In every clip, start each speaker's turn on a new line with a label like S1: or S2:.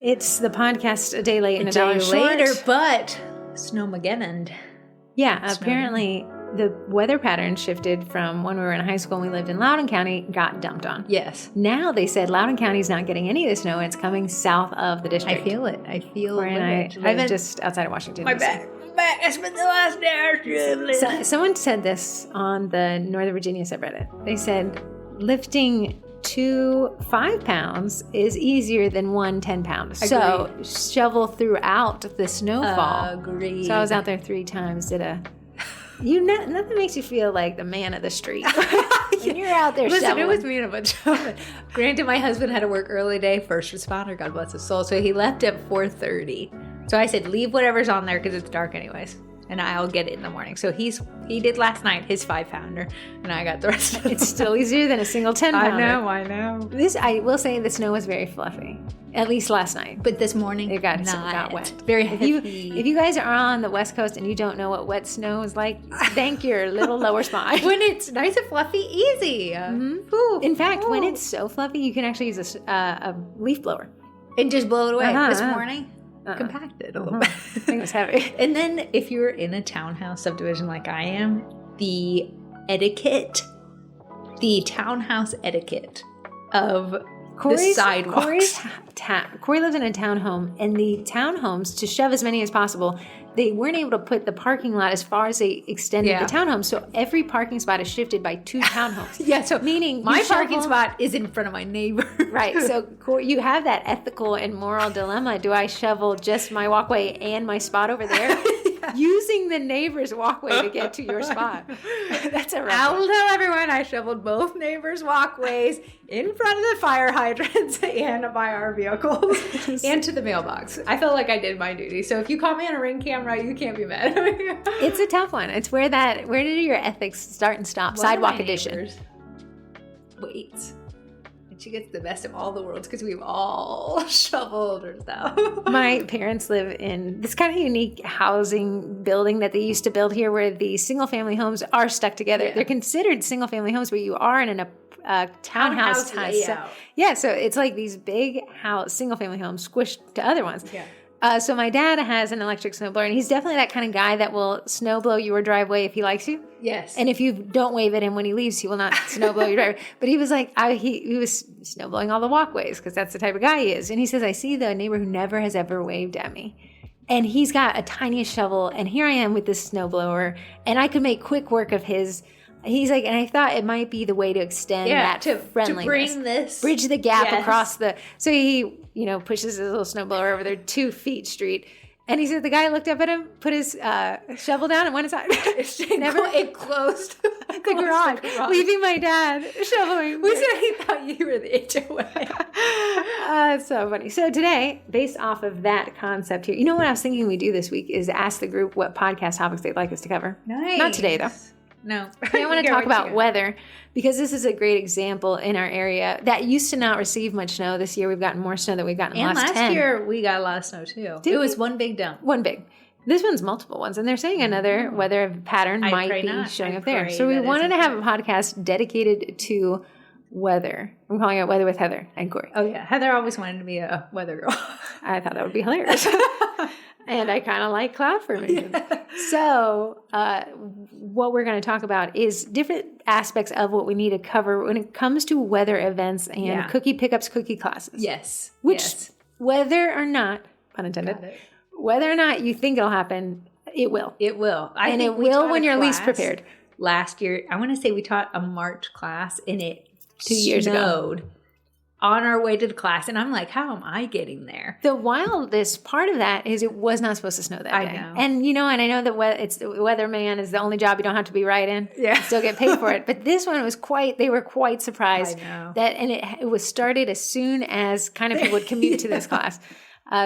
S1: It's the podcast a day late and a dollar
S2: later,
S1: short.
S2: but Snowmageddon.
S1: Yeah, apparently the weather pattern shifted from when we were in high school and we lived in Loudoun County, got dumped on.
S2: Yes.
S1: Now they said Loudoun County's not getting any of the snow and it's coming south of the district.
S2: I feel it. I feel
S1: Corey and I live just outside of Washington.
S2: My back. It's been the last day.
S1: So, someone said this on the Northern Virginia subreddit. They said lifting 2 5 pounds is easier than 1 10 pound. So shovel throughout the snowfall.
S2: Agreed.
S1: So I was out there 3 times. Nothing makes you feel like the man of the street. When you're out there shoveling.
S2: It was me and a bunch of them. Granted, my husband had to work early day, first responder, God bless his soul. So he left at 4:30. So I said, leave whatever's on there because it's dark anyways. And I'll get it in the morning. So he did last night, his 5 pounder, and I got the rest of it.
S1: It's still easier than a single 10 pounder.
S2: I know.
S1: I will say the snow was very fluffy, at least last night.
S2: But this morning,
S1: it got wet.
S2: Very heavy.
S1: If you guys are on the West Coast and you don't know what wet snow is like, thank your little lower spine.
S2: When it's nice and fluffy, easy.
S1: Mm-hmm. In fact, when it's so fluffy, you can actually use a leaf blower.
S2: And just blow it away. This morning, compacted a little bit. I
S1: think it was heavy.
S2: And then if you're in a townhouse subdivision like I am, the townhouse etiquette of the sidewalks.
S1: Corrie lives in a townhome, and the townhomes, to shove as many as possible, they weren't able to put the parking lot as far as they extended the townhome. So every parking spot is shifted by 2 townhomes.
S2: So
S1: meaning
S2: my parking spot is in front of my neighbor.
S1: Right. So you have that ethical and moral dilemma. Do I shovel just my walkway and my spot over there? Using the neighbor's walkway to get to your spot. That's a rough
S2: I'll tell everyone I shoveled both neighbors' walkways in front of the fire hydrants and by our vehicles and to the mailbox. I felt like I did my duty. So if you caught me on a Ring camera, you can't be mad.
S1: It's a tough one. It's where did your ethics start and stop? Sidewalk edition.
S2: Wait. She gets the best of all the worlds because we've all shoveled or stuff.
S1: My parents live in this kind of unique housing building that they used to build here where the single-family homes are stuck together. Yeah. They're considered single-family homes, but you are in a townhouse layout. So it's like these big single-family homes squished to other ones. Yeah. So my dad has an electric snowblower, and he's definitely that kind of guy that will snow blow your driveway if he likes you.
S2: Yes.
S1: And if you don't wave at him when he leaves, he will not snow blow your driveway. But he was like, he was snow blowing all the walkways because that's the type of guy he is. And he says, I see the neighbor who never has ever waved at me. And he's got a tiniest shovel, and here I am with this snow blower, and I could make quick work of his. He's like, and I thought it might be the way to extend that friendliness. Bridge the gap across so he, pushes his little snowblower over there 2 feet straight. And he said the guy looked up at him, put his shovel down and went inside.
S2: It closed
S1: the garage, leaving my dad shoveling.
S2: We said he thought you were the HOA.
S1: It's so funny. So today, based off of that concept here, what I was thinking we do this week is ask the group what podcast topics they'd like us to cover.
S2: Nice.
S1: Not today, though.
S2: No.
S1: I want to talk about weather because this is a great example in our area that used to not receive much snow. This year we've gotten more snow than we've gotten in the last 10.
S2: And last year we got a lot of snow too. It was one big dump.
S1: One big. This one's multiple ones, and they're saying another weather pattern might be showing up there. So we wanted to have a podcast dedicated to weather. I'm calling it Weather with Heather and Corrie.
S2: Oh yeah, Heather always wanted to be a weather girl.
S1: I thought that would be hilarious. And I kind of like cloud formation. Yeah. So what we're going to talk about is different aspects of what we need to cover when it comes to weather events and cookie pickups, cookie classes.
S2: Yes.
S1: Whether or not, pun intended, whether or not you think it'll happen, it will.
S2: It will.
S1: And it will when you're least prepared.
S2: Last year, I want to say we taught a March class and it
S1: 2 years ago.
S2: On our way to the class, and I'm like, how am I getting there?
S1: The wildest part of that is it was not supposed to snow that day.
S2: I know.
S1: And and I know that it's the weatherman is the only job you don't have to be right in.
S2: Yeah.
S1: You still get paid for it. But this one was they were quite surprised.
S2: I know.
S1: And it was started as soon as kind of people would commute to this class.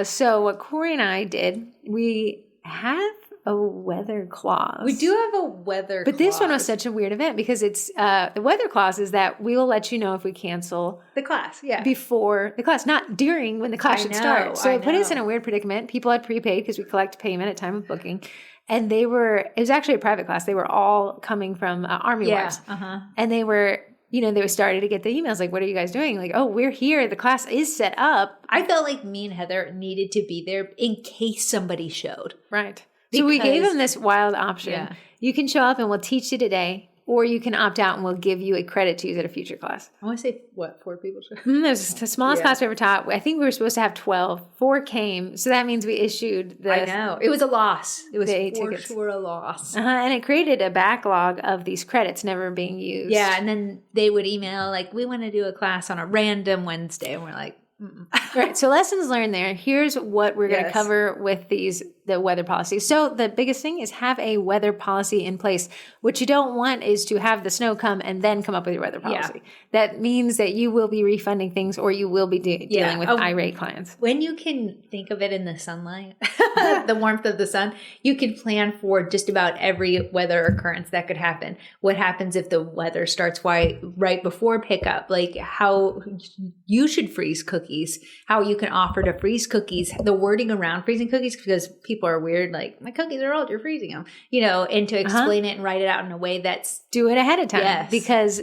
S1: So what Corrie and I did, we have a weather clause.
S2: We do have a weather clause.
S1: But this one was such a weird event because it's the weather clause is that we will let you know if we cancel
S2: the class,
S1: before the class, not during when the class should start. So it put us in a weird predicament. People had prepaid because we collect payment at time of booking. And it was actually a private class. They were all coming from Army wives.
S2: Uh-huh.
S1: And they were they started to get the emails like, what are you guys doing? Like, oh, we're here. The class is set up.
S2: I felt like me and Heather needed to be there in case somebody showed.
S1: Right. So we gave them this wild option.
S2: Yeah.
S1: You can show up and we'll teach you today, or you can opt out and we'll give you a credit to use at a future class.
S2: I want to say, 4 people showed?
S1: It was the smallest class we ever taught. I think we were supposed to have 12. 4 came. So that means we issued
S2: I know. It was a loss. It was for
S1: tickets.
S2: sure a loss.
S1: And it created a backlog of these credits never being used.
S2: Yeah, and then they would email, like, we want to do a class on a random Wednesday. And we're like,
S1: Right. So lessons learned there. Here's what we're going to cover with the weather policies. So the biggest thing is have a weather policy in place. What you don't want is to have the snow come and then come up with your weather policy. Yeah. That means that you will be refunding things or you will be dealing with irate clients.
S2: When you can think of it in the sunlight, the warmth of the sun, you can plan for just about every weather occurrence that could happen. What happens if the weather starts right before pickup? Like how you should freeze cookies, how you can offer to freeze cookies, the wording around freezing cookies, because people are weird, like, my cookies are old, you're freezing them, and to explain it and write it out in a way that's...
S1: Do it ahead of time. Because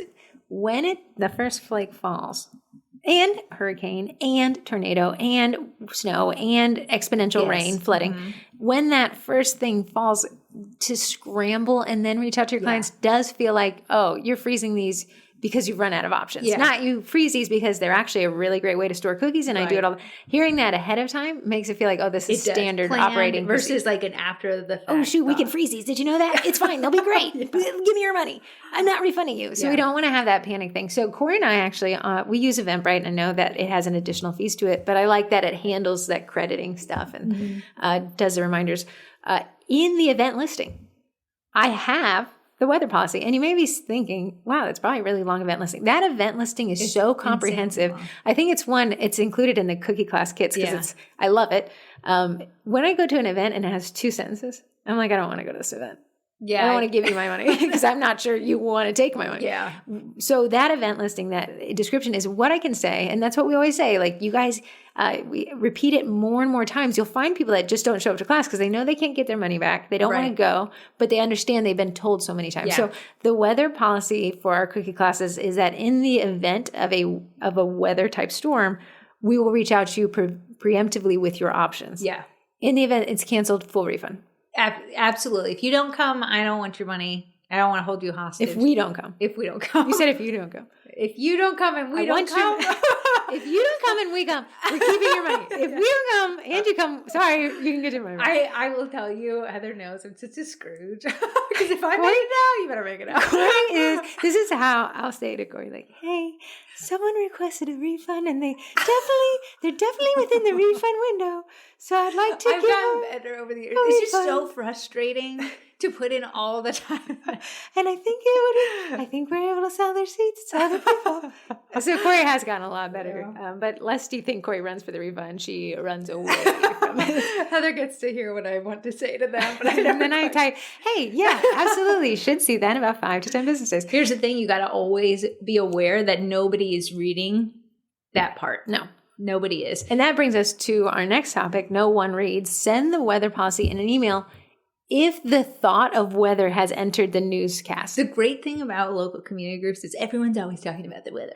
S1: when the first flake falls, and hurricane, and tornado, and snow, and exponential rain, flooding, when that first thing falls, to scramble and then reach out to your clients does feel like, oh, you're freezing these because you've run out of options. Not you freeze these because they're actually a really great way to store cookies, and I do it all. Hearing that ahead of time makes it feel like, oh, this is standard operating
S2: versus like an after the fact.
S1: Oh, shoot, we can freeze these. Did you know that? It's fine. They'll be great. Give me your money. I'm not refunding you. So we don't want to have that panic thing. So Corrie and I actually, we use Eventbrite, and I know that it has an additional fees to it, but I like that it handles that crediting stuff and does the reminders. In the event listing, I have the weather policy. And you may be thinking, wow, that's probably a really long event listing. That event listing is so comprehensive. I think it's included in the cookie class kits because I love it. When I go to an event and it has 2 sentences, I'm like, I don't want to go to this event. I don't want to give you my money because I'm not sure you want to take my money. So that event listing, that description is what I can say. And that's what we always say. Like, you guys, we repeat it more and more times. You'll find people that just don't show up to class because they know they can't get their money back. They don't want to go, but they understand they've been told so many times. So the weather policy for our cookie classes is that in the event of a weather type storm, we will reach out to you preemptively with your options. In the event it's canceled, full refund.
S2: Absolutely. If you don't come, I don't want your money. I don't want to hold you hostage.
S1: If we don't come. You said if you don't come.
S2: If you don't come and we don't come.
S1: If you don't come and we come, we're keeping your money. If we don't come and you come, sorry, you can get your money.
S2: I will tell you, Heather knows I'm such a Scrooge. Because if I make it now, you better make it now.
S1: This is how I'll say to Corrie, like, hey, someone requested a refund and they're definitely within the refund window. So I'd like to
S2: I've gotten better over the years. It's just so frustrating to put in all the time.
S1: And I think we're able to sell their seats to other people. So Corrie has gotten a lot better. But lest you think Corrie runs for the refund, she runs away from it.
S2: Heather gets to hear what I want to say to them. But
S1: and then I type, hey, yeah, absolutely. You should see that in about 5 to 10 business days.
S2: Here's the thing. You got to always be aware that nobody is reading that part.
S1: No.
S2: Nobody is.
S1: And that brings us to our next topic. No one reads. Send the weather policy in an email if the thought of weather has entered the newscast.
S2: The great thing about local community groups is everyone's always talking about the weather.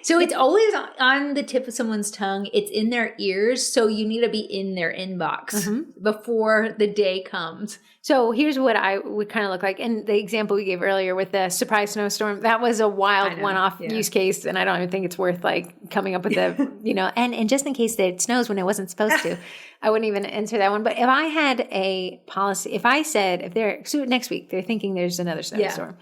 S2: So it's always on the tip of someone's tongue. It's in their ears. So you need to be in their inbox before the day comes.
S1: So here's what I would kind of look like. And the example we gave earlier with the surprise snowstorm, that was a wild one-off use case. And I don't even think it's worth like coming up with the, and just in case it snows when it wasn't supposed to, I wouldn't even answer that one. But if I had a policy, if I said, so next week, they're thinking there's another snowstorm.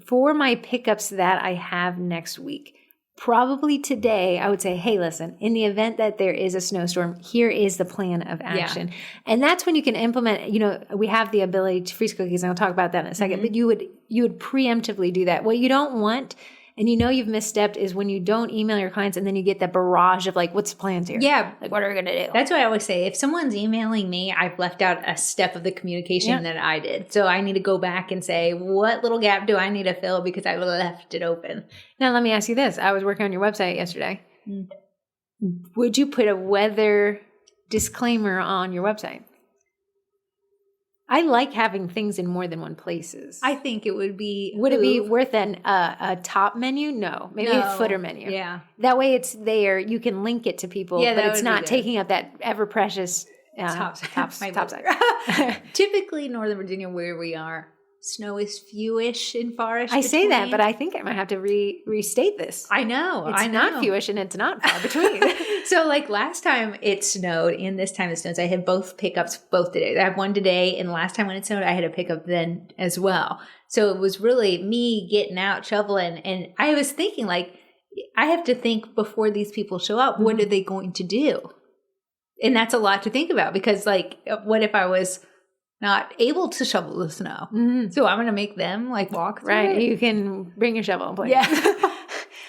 S1: For my pickups that I have next week, probably today, I would say, hey, listen, in the event that there is a snowstorm, here is the plan of action. And that's when you can implement, we have the ability to freeze cookies, and I'll talk about that in a second, but you would preemptively do that. What you don't want, and you've misstepped, is when you don't email your clients and then you get that barrage of like, what's the plans here? Like, what are we going to do?
S2: That's what I always say. If someone's emailing me, I've left out a step of the communication that I did. So I need to go back and say, what little gap do I need to fill because I left it open?
S1: Now, let me ask you this. I was working on your website yesterday. Would you put a weather disclaimer on your website? I like having things in more than one places.
S2: I think it would be.
S1: Would it be worth a top menu? No. Maybe a footer menu.
S2: Yeah.
S1: That way it's there. You can link it to people,
S2: Yeah,
S1: but
S2: that
S1: it's
S2: would be
S1: not
S2: good.
S1: taking up that ever precious top side.
S2: Typically, Northern Virginia, where we are, snow is fewish and farish.
S1: I say that, but I think I might have to restate this.
S2: I know.
S1: It's not fewish and it's not far between.
S2: So like last time it snowed and this time it snows, I had both pickups both today. I have one today, and last time when it snowed, I had a pickup then as well. So it was really me getting out, shoveling. And I was thinking, like, I have to think before these people show up, what are they going to do? And that's a lot to think about, because like, what if I was not able to shovel the snow?
S1: Mm-hmm.
S2: So I'm going to make them like walk through
S1: Right.
S2: it.
S1: You can bring your shovel and play.
S2: Yeah.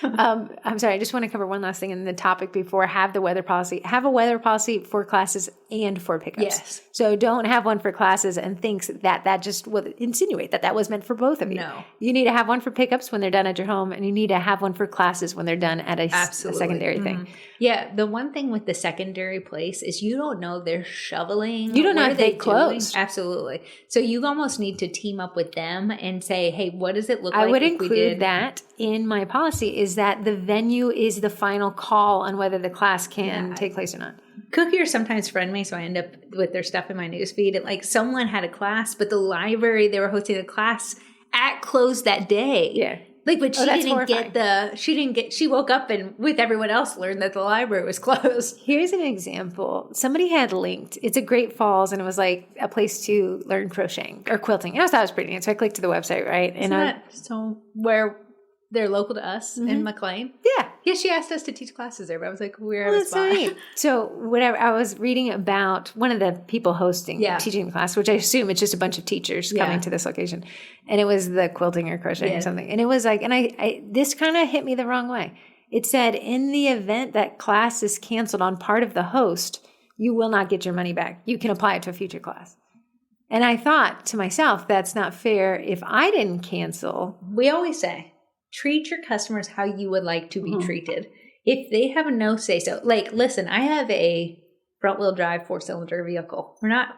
S1: I'm sorry. I just want to cover one last thing in the topic before. Have the weather policy. Have a weather policy for classes and for pickups.
S2: Yes.
S1: So don't have one for classes and thinks that just will insinuate that was meant for both of you.
S2: No.
S1: You need to have one for pickups when they're done at your home, and you need to have one for classes when they're done at a secondary thing.
S2: Yeah. The one thing with the secondary place is you don't know they're shoveling.
S1: You don't know
S2: What
S1: if
S2: are they
S1: they closed.
S2: doing? Absolutely. So you almost need to team up with them and say, hey, what does it look
S1: I
S2: like
S1: would
S2: if we
S1: include
S2: did
S1: that in my policy, is that the venue is the final call on whether the class can take place or not.
S2: Cookier sometimes friend me, so I end up with their stuff in my newsfeed. And like someone had a class, but the library they were hosting a class at closed that day.
S1: Yeah.
S2: Like, but she
S1: that's
S2: didn't
S1: horrifying.
S2: she woke up and with everyone else learned that the library was closed.
S1: Here's an example. Somebody had linked, it's a Great Falls, and it was like a place to learn crocheting or quilting. And I thought it was pretty neat. So I clicked to the website, right?
S2: Isn't that so where they're local to us in McLean?
S1: Yeah.
S2: Yeah, she asked us to teach classes there, but I was like, we're
S1: Well,
S2: at a
S1: that's so
S2: spot.
S1: neat. So whatever, I was reading about one of the people hosting, teaching the class, which I assume it's just a bunch of teachers coming to this location. And it was the quilting or crocheting or something. And it was like, and I this kind of hit me the wrong way. It said, in the event that class is canceled on part of the host, you will not get your money back. You can apply it to a future class. And I thought to myself, that's not fair. If I didn't cancel.
S2: We always say, treat your customers how you would like to be treated. If they have a no say so, like, listen, I have a front wheel drive 4-cylinder vehicle. We're not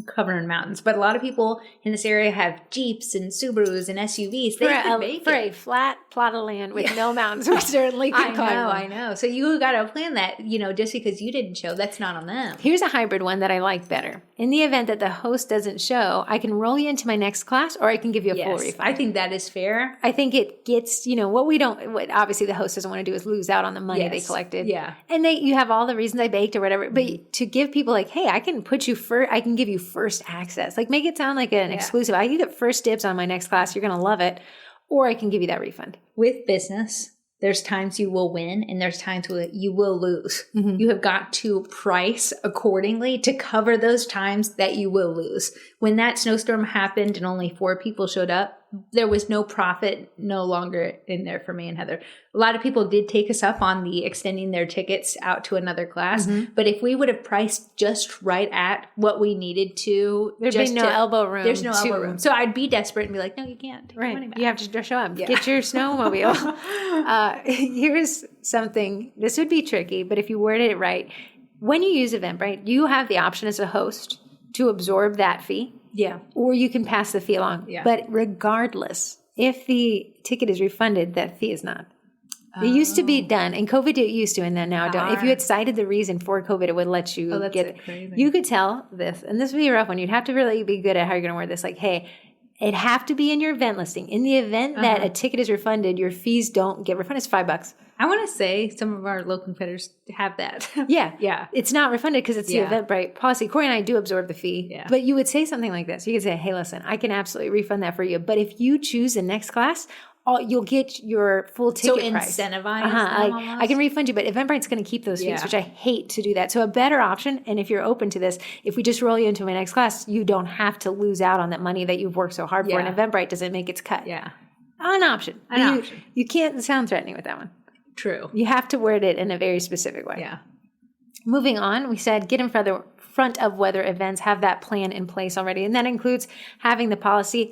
S2: covering mountains, but a lot of people in this area have Jeeps and Subarus and SUVs. They
S1: For a flat plot of land with no mountains, we certainly can climb them.
S2: I know. So you got to plan that, just because you didn't show, that's not on them.
S1: Here's a hybrid one that I like better. In the event that the host doesn't show, I can roll you into my next class, or I can give you a full refund.
S2: I think that is fair.
S1: I think it gets, what obviously the host doesn't want to do is lose out on the money they collected.
S2: Yeah.
S1: And you have all the reasons I baked or whatever, but to give people like, hey, I can I can give you first access. Like, make it sound like an exclusive. I can get first dibs on my next class. You're going to love it. Or I can give you that refund.
S2: With business, there's times you will win and there's times where you will lose. You have got to price accordingly to cover those times that you will lose. When that snowstorm happened and only 4 people showed up, there was no profit no longer in there for me and Heather. A lot of people did take us up on the extending their tickets out to another class. But if we would have priced just right at what we needed to,
S1: There'd be no elbow room.
S2: There's no elbow room. So I'd be desperate and be like, no, you can't. Take your money back.
S1: You have to show up. Yeah. Get your snowmobile. Here's something. This would be tricky, but if you worded it right, when you use Eventbrite, you have the option as a host to absorb that fee.
S2: Yeah.
S1: Or you can pass the fee along.
S2: Yeah.
S1: But regardless, if the ticket is refunded, that fee is not. It used to be done, and COVID used to, and then now don't. If you had cited the reason for COVID, it would let you get it.
S2: Crazy.
S1: You could tell this, and this would be a rough one. You'd have to really be good at how you're going to word this. Like, hey, it'd have to be in your event listing. In the event that a ticket is refunded, your fees don't get refunded. It's $5.
S2: I want to say some of our local competitors have that.
S1: Yeah. It's not refunded because it's the Eventbrite policy. Corey and I do absorb the fee. Yeah. But you would say something like this. You could say, hey, listen, I can absolutely refund that for you. But if you choose the next class, you'll get your full ticket price.
S2: So incentivize
S1: I can refund you, but Eventbrite's going to keep those fees, which I hate to do that. So a better option, and if you're open to this, if we just roll you into my next class, you don't have to lose out on that money that you've worked so hard for, and Eventbrite doesn't make its cut.
S2: Yeah.
S1: An option. You can't sound threatening with that one.
S2: True.
S1: You have to word it in a very specific way.
S2: Yeah.
S1: Moving on, we said get in front of weather events, have that plan in place already. And that includes having a policy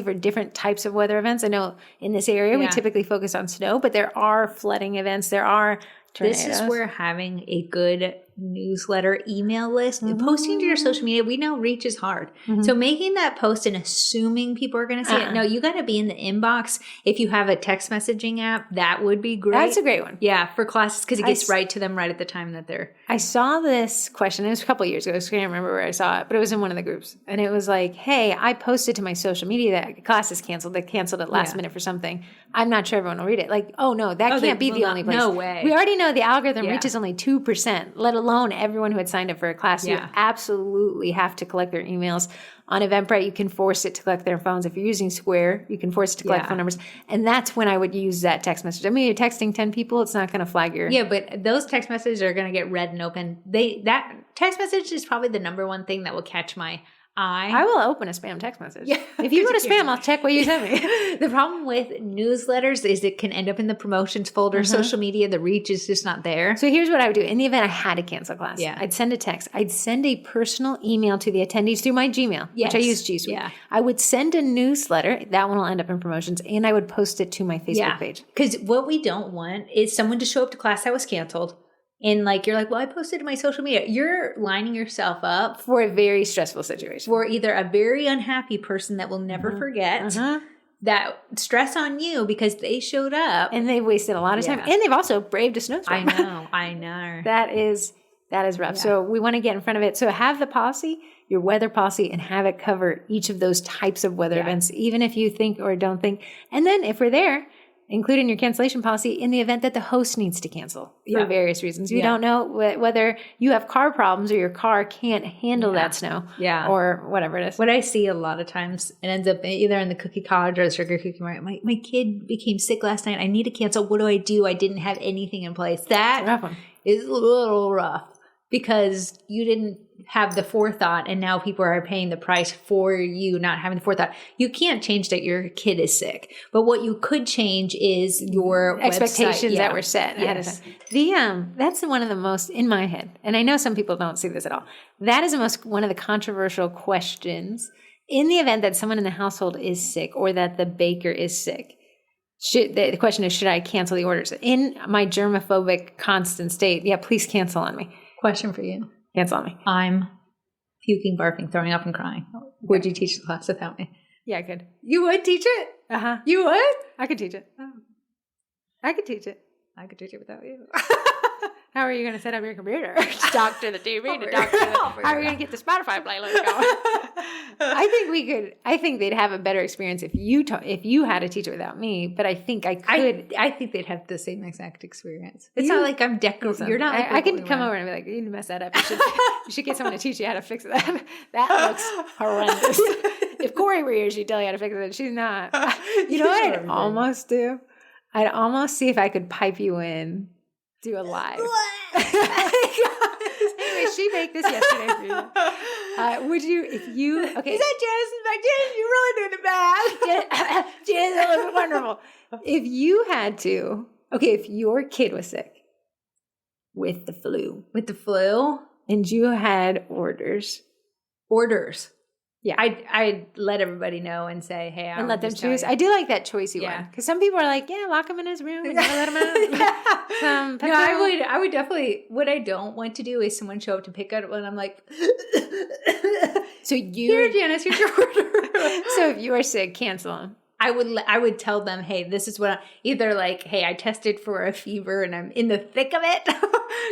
S1: for different types of weather events. I know in this area, we typically focus on snow, but there are flooding events. There are tornadoes.
S2: This is where having a good newsletter email list, posting to your social media, we know reach is hard. So making that post and assuming people are going to see it. No, you got to be in the inbox. If you have a text messaging app, that would be great.
S1: That's a great one.
S2: Yeah, for classes, because it gets right to them right at the time that they're.
S1: I saw this question. It was a couple of years ago. I can't remember where I saw it, but it was in one of the groups. And it was like, hey, I posted to my social media that class is canceled. They canceled it last minute for something. I'm not sure everyone will read it. Like, oh, no, that can't be the only place.
S2: No way.
S1: We already know the algorithm reaches only 2%, let alone everyone who had signed up for a class. You absolutely have to collect their emails. On Eventbrite, you can force it to collect their phones. If you're using Square, you can force it to collect phone numbers. And that's when I would use that text message. I mean, you're texting 10 people, it's not going to flag your...
S2: Yeah, but those text messages are going to get read and open. That text message is probably the number one thing that will catch my eye.
S1: I will open a spam text message. Yeah, if you go to spam, I'll check what you sent me.
S2: The problem with newsletters is it can end up in the promotions folder. Social media, the reach is just not there.
S1: So here's what I would do. In the event I had to cancel class, I'd send a text. I'd send a personal email to the attendees through my Gmail, which I use G Suite. Yeah. I would send a newsletter. That one will end up in promotions. And I would post it to my Facebook page.
S2: Because what we don't want is someone to show up to class that was canceled. And like, you're like, well, I posted to my social media. You're lining yourself up
S1: for a very stressful situation.
S2: For either a very unhappy person that will never forget that stress on you because they showed up.
S1: And they wasted a lot of time. And they've also braved a snowstorm.
S2: I know.
S1: That is rough. Yeah. So we want to get in front of it. So have the policy, your weather policy, and have it cover each of those types of weather events, even if you think or don't think. And then if we're there, including your cancellation policy in the event that the host needs to cancel for various reasons. You don't know whether you have car problems or your car can't handle that snow or whatever it is.
S2: What I see a lot of times, it ends up either in the cookie college or the sugar cookie market. My kid became sick last night. I need to cancel. What do? I didn't have anything in place. That is a little rough because you didn't have the forethought, and now people are paying the price for you not having the forethought. You can't change that your kid is sick, but what you could change is your
S1: expectations that were set ahead of time. That's one of the most, in my head, and I know some people don't see this at all, that is one of the controversial questions in the event that someone in the household is sick or that the baker is sick. The question is, should I cancel the orders? In my germophobic constant state, please cancel on me.
S2: Question for you.
S1: Cancel on me.
S2: I'm puking, barfing, throwing up, and crying. Would you teach the class without me?
S1: Yeah, I could.
S2: You would teach it?
S1: Uh-huh.
S2: You would?
S1: I could teach it. I could teach it.
S2: I could teach it without you.
S1: How are you going to set up your computer? Doctor the TV. How are you going to get the Spotify playlist going? I think they'd have a better experience if you had to teach it without me. But I think I could.
S2: I think they'd have the same exact experience. It's not like I'm decorating. You're not. Like
S1: I can come over and be like, you need to mess that up. You should get someone to teach you how to fix that. That looks horrendous. If Corrie were here, she'd tell you how to fix it. She's not. You know what I'd almost do? I'd almost see if I could pipe you in. Do a live. Anyway, she baked this yesterday for you. Would you, if you, okay.
S2: Is that Janice's back? Janice, you're really doing it bad.
S1: Janice, that was wonderful. If you had to, if your kid was sick with the flu, and you had orders. Yeah,
S2: I'd let everybody know and say, hey,
S1: and let them choose. I do like that choicey one because some people are like, lock him in his room and never let him out.
S2: No, I would definitely. What I don't want to do is someone show up to pick up when I'm like, here, Janice, here's your order.
S1: So if you are sick, cancel them.
S2: I would tell them, hey, this is what either like, hey, I tested for a fever and I'm in the thick of it.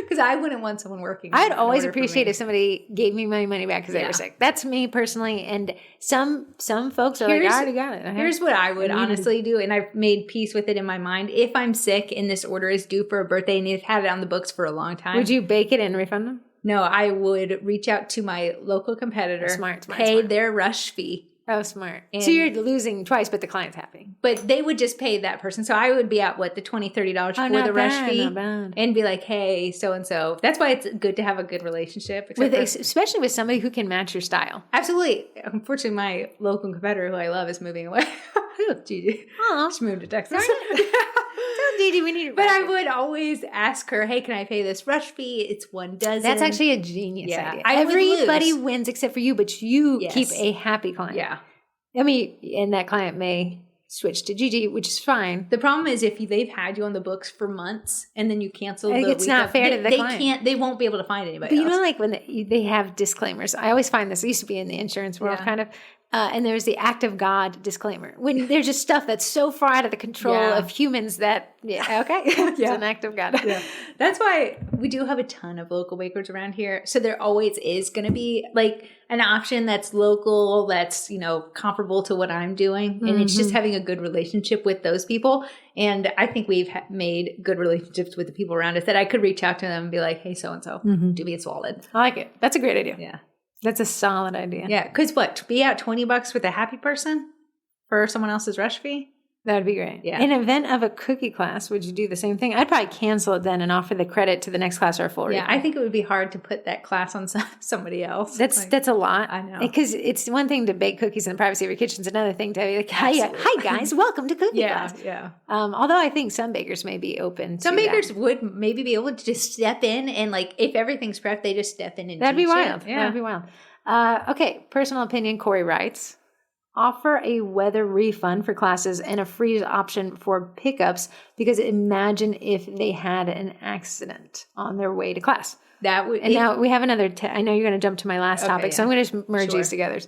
S2: Because I wouldn't want someone working.
S1: I'd always appreciate if somebody gave me my money back because they were sick. That's me personally. And some folks are like, I already got it.
S2: Here's what I would honestly do. And I've made peace with it in my mind. If I'm sick and this order is due for a birthday and you've had it on the books for a long time.
S1: Would you bake it and refund them?
S2: No, I would reach out to my local competitor.
S1: Smart.
S2: Pay their rush fee.
S1: Oh, smart. So you're losing twice, but the client's happy.
S2: But they would just pay that person. So I would be at, the $20, $30 for the rush fee. Not bad. And be like, hey, so-and-so. That's why it's good to have a good relationship.
S1: Especially with somebody who can match your style.
S2: Absolutely. Unfortunately, my local competitor, who I love, is moving away. Gigi.
S1: Aww.
S2: She moved to Texas.
S1: Tell Gigi we need.
S2: But I would always ask her, hey, can I pay this rush fee? It's 1 dozen.
S1: That's actually a genius idea. Everybody wins except for you, but you keep a happy client.
S2: Yeah.
S1: I mean, and that client may switched to Gigi, which is fine.
S2: The problem is if they've had you on the books for months and then you cancel
S1: I think
S2: the
S1: it's
S2: week
S1: not
S2: of-
S1: fair
S2: they,
S1: to the
S2: they
S1: client.
S2: can't. They won't be able to find anybody
S1: But you
S2: else.
S1: know, like when they have disclaimers, I always find this. I used to be in the insurance world,
S2: Yeah.
S1: kind of. And there's the act of God disclaimer. When there's just stuff that's so far out of the control of humans that, okay, it's an act of God.
S2: Yeah. That's why we do have a ton of local bakers around here. So there always is going to be like an option that's local, that's, comparable to what I'm doing. And it's just having a good relationship with those people. And I think we've made good relationships with the people around us that I could reach out to them and be like, hey, so-and-so, do me a solid.
S1: I like it. That's a great idea.
S2: Yeah.
S1: That's a solid idea.
S2: Yeah. Because be out $20 with a happy person for someone else's rush fee?
S1: That would be great.
S2: Yeah.
S1: In event of a cookie class, would you do the same thing? I'd probably cancel it then and offer the credit to the next class or a full refund.
S2: Yeah, I think it would be hard to put that class on somebody else.
S1: That's a lot.
S2: I know.
S1: Because it's one thing to bake cookies in the privacy of your kitchen. It's another thing to be like, hi guys, welcome to cookie class.
S2: Yeah.
S1: Although I think some bakers may be open to
S2: Some
S1: that.
S2: bakers would maybe be able to just step in and like if everything's prepped, they just step in and
S1: That'd be
S2: teach
S1: wild.
S2: it. Yeah.
S1: That'd be wild. Okay, personal opinion, Corrie writes, offer a weather refund for classes and a freeze option for pickups because imagine if they had an accident on their way to class.
S2: That would.
S1: And now we have another, I know you're going to jump to my last topic, so I'm going to just merge these together.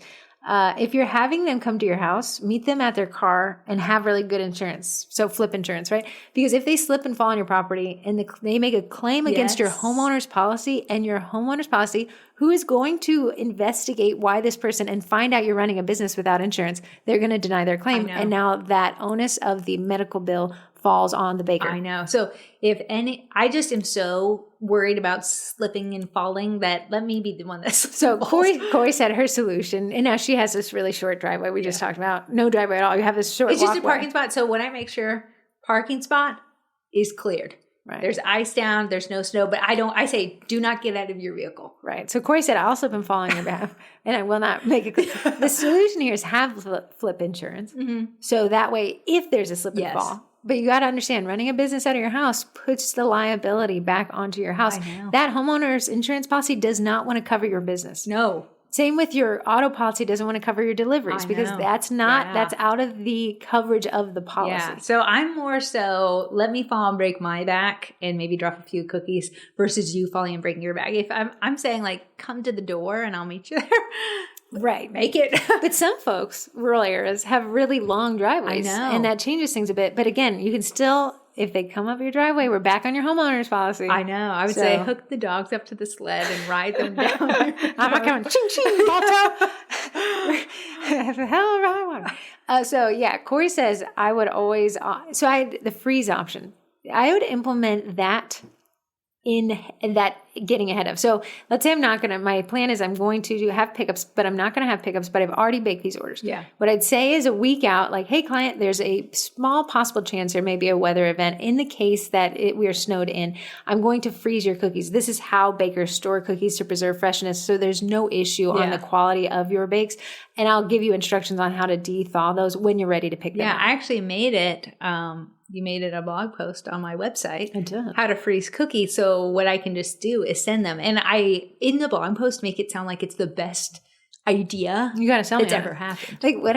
S1: If you're having them come to your house, meet them at their car and have really good insurance. So flip insurance, right? Because if they slip and fall on your property and they make a claim against your homeowner's policy and your homeowner's policy, who is going to investigate why this person and find out you're running a business without insurance, they're going to deny their claim. And now that onus of the medical bill falls on the baker.
S2: I know. So I just am so worried about slipping and falling that let me be the one that's
S1: so Corrie said her solution, and now she has this really short driveway we just talked about. No driveway at all. You have this short
S2: It's just a
S1: walkway.
S2: parking spot. So when I make sure parking spot is cleared.
S1: Right.
S2: There's ice down, there's no snow, but I say, do not get out of your vehicle.
S1: Right. So Corrie said, I'll slip and fall on your behalf, and I will not make it clear. The solution here is have flip insurance. So that way, if there's a slip and fall, but you got to understand, running a business out of your house puts the liability back onto your house. That homeowner's insurance policy does not want to cover your business.
S2: No.
S1: Same with your auto policy doesn't want to cover your deliveries because that's not, that's out of the coverage of the policy.
S2: Yeah. So I'm more so let me fall and break my back and maybe drop a few cookies versus you falling and breaking your back. If I'm saying like, come to the door and I'll meet you there.
S1: Right.
S2: Make it.
S1: But some folks, rural areas, have really long driveways.
S2: I know.
S1: And that changes things a bit. But again, you can still, if they come up your driveway, we're back on your homeowner's policy.
S2: I know. I would say hook the dogs up to the sled and ride them down.
S1: I'm not coming. Ching, ching, Balto. The hell I want. So yeah, Corrie says I would always, so I had the freeze option. I would implement that in that getting ahead of. So let's say my plan is I'm going to have pickups, but I'm not going to have pickups, but I've already baked these orders.
S2: Yeah.
S1: What I'd say is a week out, like, hey client, there's a small possible chance there may be a weather event. In the case that we are snowed in, I'm going to freeze your cookies. This is how bakers store cookies to preserve freshness. So there's no issue on the quality of your bakes. And I'll give you instructions on how to de-thaw those when you're ready to pick them up.
S2: I actually made it. You made it a blog post on my website.
S1: I did.
S2: How to freeze cookies. So what I can just do is send them. And in the blog post, make it sound like it's the best idea
S1: you got to tell me
S2: that's ever happened.
S1: Like what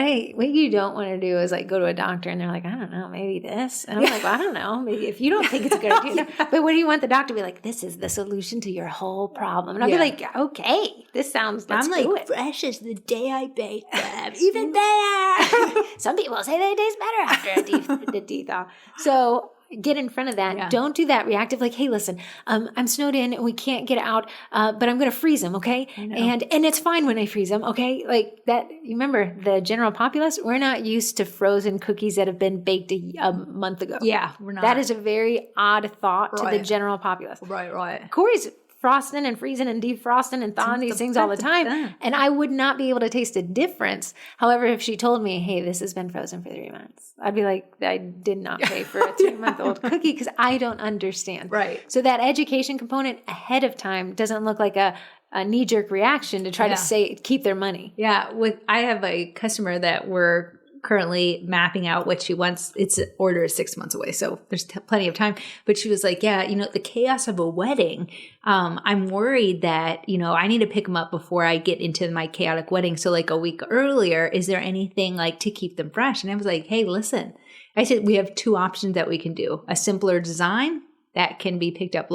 S1: you don't want to do is like go to a doctor and they're like, I don't know, maybe this. And I'm like, well, I don't know. Maybe if you don't think it's a good idea. But what do you want the doctor to be like? This is the solution to your whole problem. And I'll be like, okay, this sounds, let's do it.
S2: Fresh as the day I baked them. Even better.
S1: Some people say they taste better after a de-thaw. So get in front of that.
S2: Yeah.
S1: Don't do that reactive. Like, hey, listen, I'm snowed in and we can't get out, but I'm going to freeze them. Okay. And it's fine when I freeze them. Okay. Like that. You remember the general populace, we're not used to frozen cookies that have been baked a month ago.
S2: Yeah. We're not.
S1: That is a very odd thought to the general populace.
S2: Right.
S1: Corey's frosting and freezing and defrosting and thawing these things all the time. And I would not be able to taste a difference. However, if she told me, hey, this has been frozen for 3 months, I'd be like, I did not pay for a 3-month-old cookie because I don't understand.
S2: Right.
S1: So that education component ahead of time doesn't look like a knee-jerk reaction to try to keep their money.
S2: Yeah. I have a customer that we're currently mapping out what she wants. Its order is 6 months away, so there's plenty of time. But she was like, yeah, the chaos of a wedding, I'm worried that, I need to pick them up before I get into my chaotic wedding. So like a week earlier, is there anything like to keep them fresh? And I was like, hey, listen, I said, we have 2 options that we can do. A simpler design that can be picked up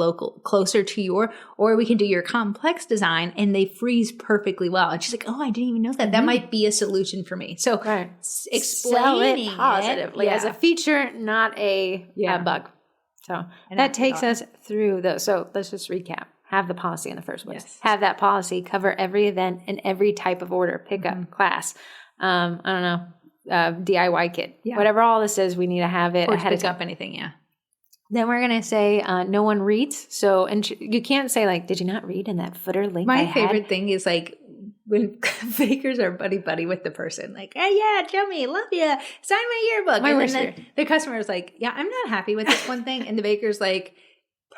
S2: closer to or we can do your complex design and they freeze perfectly well. And she's like, oh, I didn't even know that. That might be a solution for me. So explaining
S1: it positively as a feature, not a bug. So that takes us through those. So let's just recap. Have the policy in the first place. Yes. Have that policy cover every event and every type of order, pickup, class. I don't know, DIY kit, whatever all this is, we need to have it ahead of time.
S2: Up anything,
S1: Then we're going to say no one reads. So, and you can't say like, did you not read in that footer link?
S2: My favorite thing is like when bakers are buddy with the person, like, hey, yeah, Jimmy, love you. Sign my yearbook. And then the customer is like, yeah, I'm not happy with this one thing. And the baker's like,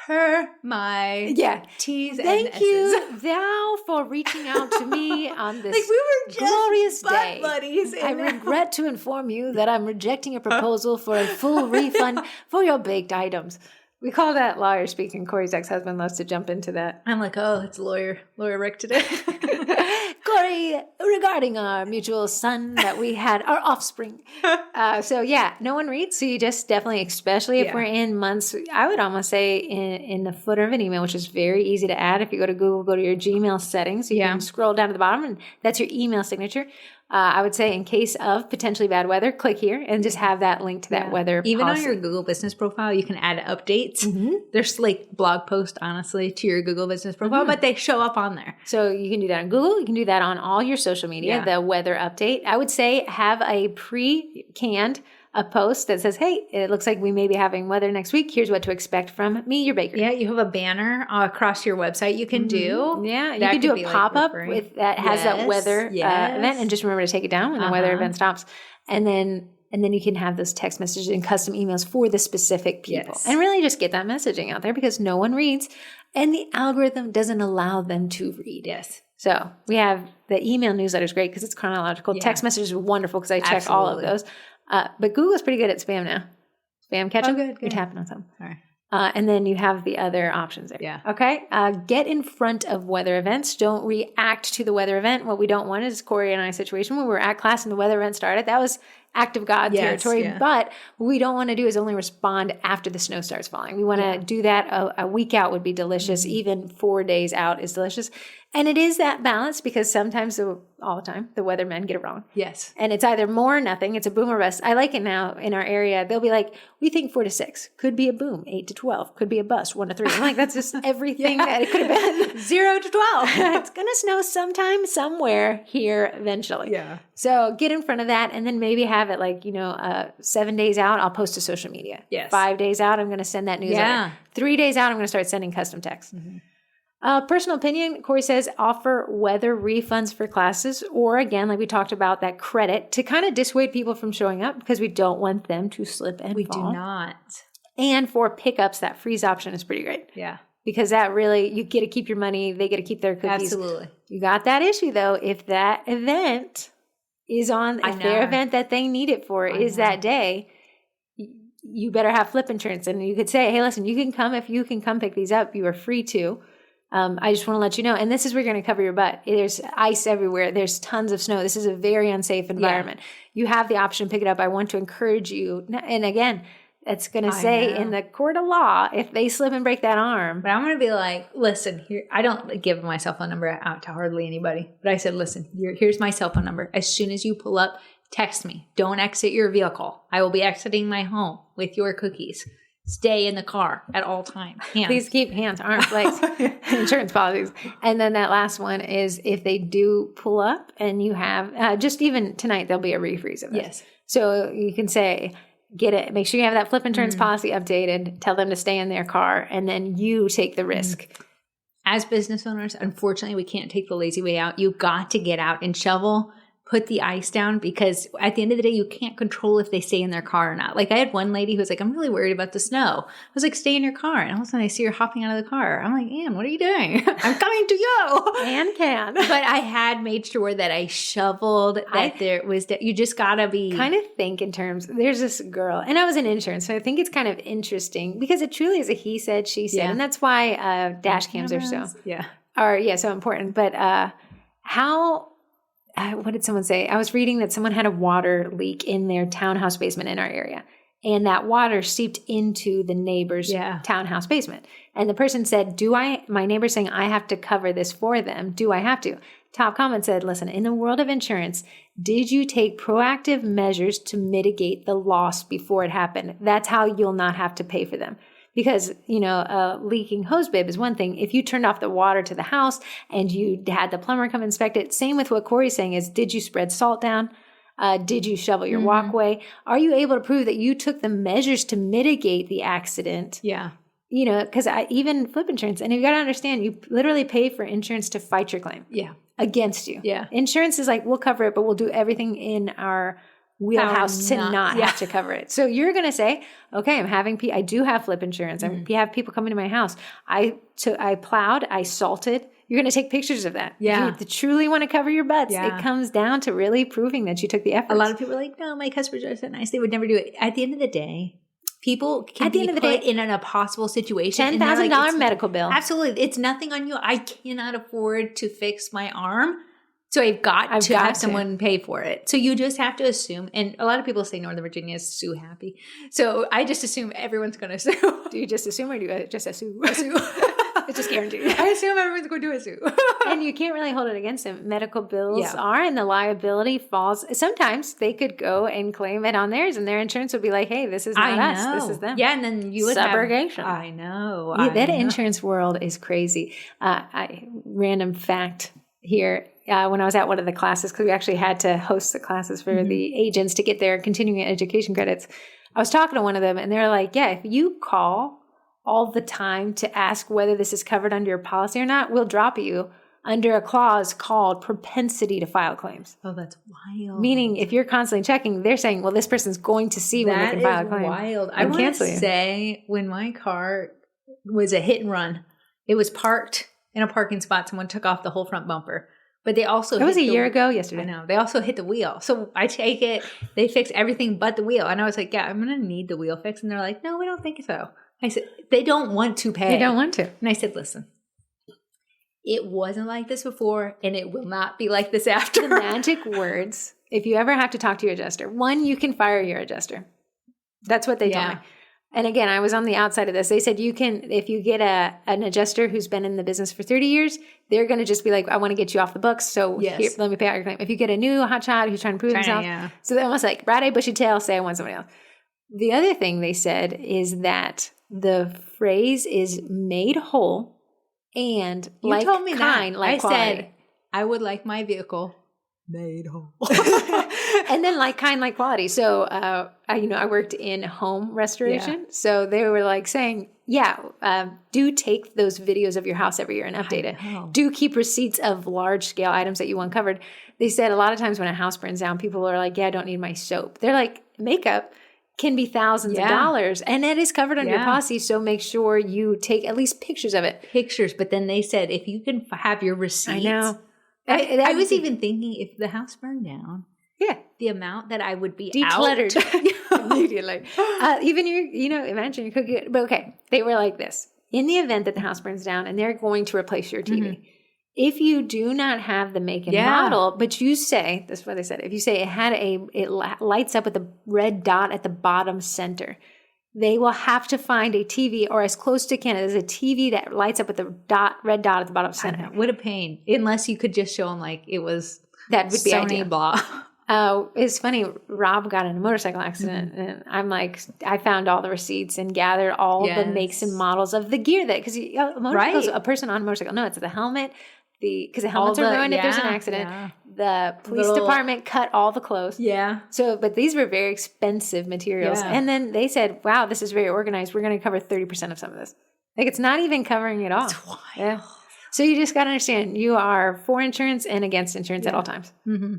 S2: per my T's and S's.
S1: Thank you, thou, for reaching out to me on this
S2: like we were just
S1: glorious day.
S2: Buddies,
S1: I regret to inform you that I'm rejecting a proposal for a full refund for your baked items. We call that lawyer speak, and Corey's ex-husband loves to jump into that.
S2: I'm like, oh, it's lawyer Rick today.
S1: Corey, regarding our mutual son that we had, our offspring. No one reads. So you just definitely, especially if we're in months, I would almost say in the footer of an email, which is very easy to add. If you go to Google, go to your Gmail settings. You can scroll down to the bottom, and that's your email signature. I would say in case of potentially bad weather, click here and just have that link to that weather
S2: Even
S1: policy.
S2: On your Google business profile, you can add updates. Mm-hmm. There's like blog posts, honestly, to your Google business profile, but they show up on there.
S1: So you can do that on Google. You can do that on all your social media, the weather update. I would say have a pre-canned a post that says, hey, it looks like we may be having weather next week. Here's what to expect from me, your baker.
S2: Yeah, you have a banner across your website you can do.
S1: Yeah, you can do a pop-up with that has that weather event, and just remember to take it down when the weather event stops. And then you can have those text messages and custom emails for the specific people. And really just get that messaging out there because no one reads, and the algorithm doesn't allow them to read. So we have the email newsletter is great because it's chronological. Text messages are wonderful because I check all of those. But Google's pretty good at spam now. Spam catch-up.
S2: Good.
S1: You're tapping on something.
S2: All right.
S1: And then you have the other options there.
S2: Yeah.
S1: Okay. Get in front of weather events. Don't react to the weather event. What we don't want is Corey and I's situation when we were at class and the weather event started. That was act of God territory. Yeah. But what we don't want to do is only respond after the snow starts falling. We want to do that a week out would be delicious. Even 4 days out is delicious. And it is that balance because sometimes, all the time, the weathermen get it wrong.
S2: Yes.
S1: And it's either more or nothing. It's a boom or bust. I like it now in our area. They'll be like, we think 4 to 6. Could be a boom. 8 to 12. Could be a bust. 1 to 3. I'm like, that's just everything that it could have been.
S2: 0 to 12.
S1: It's going to snow sometime, somewhere here eventually.
S2: Yeah.
S1: So get in front of that and then maybe have it like, 7 days out, I'll post to social media.
S2: Yes.
S1: 5 days out, I'm going to send that newsletter.
S2: Yeah.
S1: 3 days out, I'm going to start sending custom texts. Mm-hmm. Personal opinion, Corey says, offer weather refunds for classes, or again, like we talked about, that credit to kind of dissuade people from showing up because we don't want them to slip and fall.
S2: We do not.
S1: And for pickups, that freeze option is pretty great.
S2: Yeah.
S1: Because that really, you get to keep your money, they get to keep their cookies.
S2: Absolutely.
S1: You got that issue though, if that event is on, if their event that they need it for is that day, you better have flip insurance. And you could say, hey, listen, you can come, if you can come pick these up, you are free to. I just want to let you know, and this is where you're going to cover your butt. There's ice everywhere. There's tons of snow. This is a very unsafe environment. Yeah. You have the option to pick it up. I want to encourage you. And again, it's going to say in the court of law, if they slip and break that arm.
S2: But I'm going to be like, listen, here, I don't give my cell phone number out to hardly anybody. But I said, listen, here's my cell phone number. As soon as you pull up, text me. Don't exit your vehicle. I will be exiting my home with your cookies. Stay in the car at all times. Hands.
S1: Please keep hands, arms, legs, insurance policies. And then that last one is if they do pull up and you have, just even tonight, there'll be a refreeze of this.
S2: Yes.
S1: So you can say, get it. Make sure you have that flip insurance policy updated. Tell them to stay in their car, and then you take the risk.
S2: As business owners, unfortunately, we can't take the lazy way out. You've got to get out and shovel. put the ice down, because at the end of the day, you can't control if they stay in their car or not. Like I had one lady who was like, I'm really worried about the snow. I was like, stay in your car. And all of a sudden I see her hopping out of the car. I'm like, Ann, what are you doing? I'm coming to you.
S1: And can.
S2: But I had made sure that I shoveled, that there was, that you just gotta be.
S1: Kind of think in terms, there's this girl, and I was in insurance, so I think it's kind of interesting because it truly is a he said, she said.
S2: Yeah.
S1: And that's why dash cams are so important. But what did someone say? I was reading that someone had a water leak in their townhouse basement in our area. And that water seeped into the neighbor's townhouse basement. And the person said, my neighbor's saying I have to cover this for them. Do I have to? Top comment said, listen, in the world of insurance, did you take proactive measures to mitigate the loss before it happened? That's how you'll not have to pay for them. Because, a leaking hose bib is one thing. If you turned off the water to the house and you had the plumber come inspect it, same with what Corey's saying is, did you spread salt down? Did you shovel your walkway? Are you able to prove that you took the measures to mitigate the accident?
S2: Yeah.
S1: Because even flip insurance, and you got to understand, you literally pay for insurance to fight your claim.
S2: Yeah.
S1: Against you.
S2: Yeah.
S1: Insurance is like, we'll cover it, but we'll do everything in our wheelhouse to not have to cover it. So you're going to say, okay, I do have flip insurance. I have people coming to my house. I plowed, I salted. You're going to take pictures of that.
S2: Yeah.
S1: If you truly want to cover your butts,
S2: Yeah.
S1: it comes down to really proving that you took the effort.
S2: A lot of people are like, no, my customers are so nice. They would never do it. At the end of the day, people can be put in an impossible situation.
S1: $10,000 medical bill.
S2: Absolutely. It's nothing on you. I cannot afford to fix my arm. So I've got to have someone pay for it. So you just have to assume, and a lot of people say Northern Virginia is sue happy. So I just assume everyone's going to sue.
S1: Do you just assume, or do you just assume? It's just guaranteed.
S2: I assume everyone's going to sue.
S1: And you can't really hold it against them. Medical bills are, and the liability falls. Sometimes they could go and claim it on theirs, and their insurance would be like, hey, this is not us. This is them.
S2: Yeah, and then you would
S1: subrogation.
S2: I know.
S1: That insurance world is crazy. Random fact here. When I was at one of the classes, because we actually had to host the classes for the agents to get their continuing education credits, I was talking to one of them, and they're like, yeah, if you call all the time to ask whether this is covered under your policy or not, we'll drop you under a clause called propensity to file claims.
S2: Oh, that's wild.
S1: Meaning, if you're constantly checking, they're saying, well, this person's going to see when they can file a claim.
S2: That is wild. I want to say, when my car was a hit and run, it was parked in a parking spot. Someone took off the whole front bumper. But they also
S1: It was a year ago yesterday.
S2: I know. They also hit the wheel. So I take it, they fix everything but the wheel. And I was like, yeah, I'm going to need the wheel fixed. And they're like, no, we don't think so. I said, they don't want to pay.
S1: They don't want to.
S2: And I said, listen, it wasn't like this before, and it will not be like this after.
S1: The magic words, if you ever have to talk to your adjuster, one, you can fire your adjuster. That's what they told me. And again, I was on the outside of this. They said you can, if you get an adjuster who's been in the business for 30 years, they're going to just be like, I want to get you off the books. So here, let me pay out your claim. If you get a new hotshot who's trying to prove himself, so they're almost like, ride a bushy tail, say I want somebody else. The other thing they said is that the phrase is made whole and
S2: you
S1: like
S2: told me
S1: kind,
S2: that.
S1: like
S2: I
S1: quality.
S2: said, I would like my vehicle made whole.
S1: And then like kind, like quality. So, I worked in home restoration. Yeah. So they were like saying, do take those videos of your house every year and update it. Do keep receipts of large scale items that you want covered. They said a lot of times when a house burns down, people are like, I don't need my soap. They're like, makeup can be thousands of dollars, and it is covered under your policy. So make sure you take at least pictures of it.
S2: But then they said, if you can have your receipts.
S1: I know.
S2: I was even thinking, if the house burned down, the amount that I would be
S1: decluttered immediately. Even imagine you could get. But okay, they were like this: in the event that the house burns down and they're going to replace your TV, if you do not have the make and model, but you say, this is what they said: if you say it lights up with a red dot at the bottom center, they will have to find a TV, or as close to can, there's a TV that lights up with the red dot at the bottom center.
S2: What a pain! Unless you could just show them like it was
S1: that would be
S2: Sony
S1: ideal.
S2: Blah.
S1: It's funny. Rob got in a motorcycle accident, and I'm like, I found all the receipts and gathered all the makes and models of the gear because a person on a motorcycle. No, it's the helmet. Because the helmets are ruined if there's an accident. Yeah. The police department cut all the clothes. Yeah. So, but these were very expensive materials. Yeah. And then they said, wow, this is very organized. We're going to cover 30% of some of this. Like, it's not even covering it all.
S2: That's wild.
S1: Yeah. So you just got to understand, you are for insurance and against insurance at all times. Mm-hmm.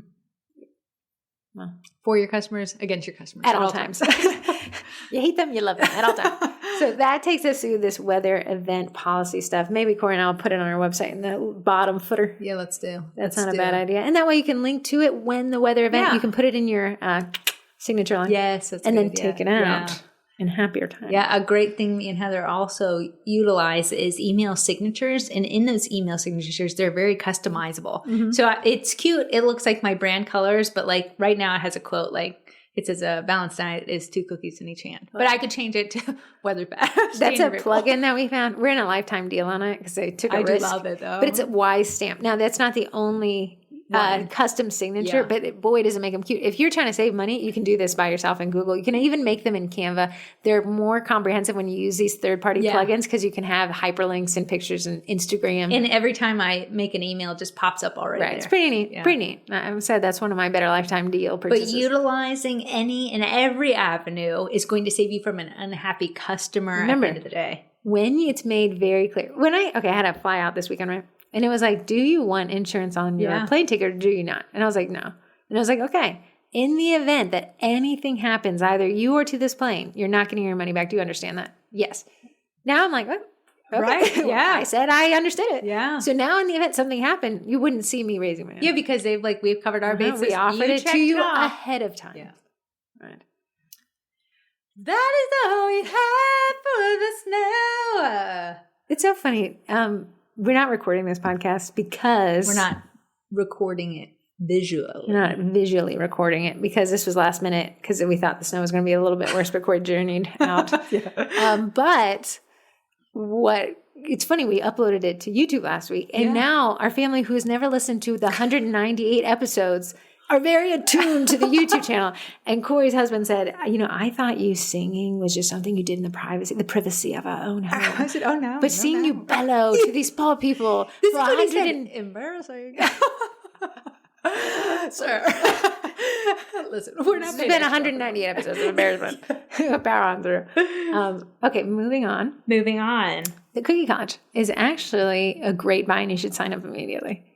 S1: Well,
S2: for your customers, against your customers.
S1: at all times. You hate them, you love them at all times. So that takes us through this weather event policy stuff. Maybe Corrie and I will put it on our website in the bottom footer.
S2: Yeah, let's do.
S1: That's not a bad idea. And that way you can link to it when the weather event, you can put it in your signature line.
S2: Yes, that's
S1: and
S2: a
S1: then
S2: good
S1: take it
S2: idea.
S1: out in happier time.
S2: Yeah, a great thing me and Heather also utilize is email signatures. And in those email signatures, they're very customizable.
S1: Mm-hmm.
S2: So it's cute. It looks like my brand colors, but like right now it has a quote like, it says a balanced diet is 2 cookies in each hand. But I could change it to weather patch.
S1: That's a plugin that we found. We're in a lifetime deal on it because they took a risk.
S2: I do love it though.
S1: But it's a Wise stamp. Now, that's not the only custom signature, but boy, does it make them cute. If you're trying to save money, you can do this by yourself in Google. You can even make them in Canva. They're more comprehensive when you use these third-party plugins because you can have hyperlinks and pictures and Instagram.
S2: And every time I make an email, it just pops up already.
S1: Right. There. It's pretty neat. Yeah. Pretty neat. I said that's one of my better lifetime deal purchases.
S2: But utilizing any and every avenue is going to save you from an unhappy customer at the end of the day.
S1: When it's made very clear. I had to fly out this weekend, right? And it was like, do you want insurance on your plane ticket or do you not? And I was like, no. And I was like, okay, in the event that anything happens, either you or to this plane, you're not getting your money back. Do you understand that? Yes. Now I'm like, what? Okay.
S2: Right. Yeah.
S1: I said I understood it.
S2: Yeah.
S1: So now in the event something happened, you wouldn't see me raising my hand.
S2: Yeah, because we've covered our bases.
S1: We offered it to you ahead of time.
S2: Yeah.
S1: Right.
S2: That is all we have for us now.
S1: It's so funny. We're not recording this podcast because...
S2: We're not recording it visually.
S1: We're not visually recording it because this was last minute because we thought the snow was going to be a little bit worse before we journeyed out. But it's funny, we uploaded it to YouTube last week and now our family who has never listened to the 198 episodes are very attuned to the YouTube channel. And Corey's husband said, I thought you singing was just something you did in the privacy of our own home.
S2: I said, oh no.
S1: But seeing you bellow to these poor people
S2: this
S1: for
S2: is what he said.
S1: embarrassing.
S2: Sir. Listen, we're not.
S1: It's been 198 episodes of embarrassment. Power on through. Okay, moving on. The Cookie College is actually a great buy and you should sign up immediately.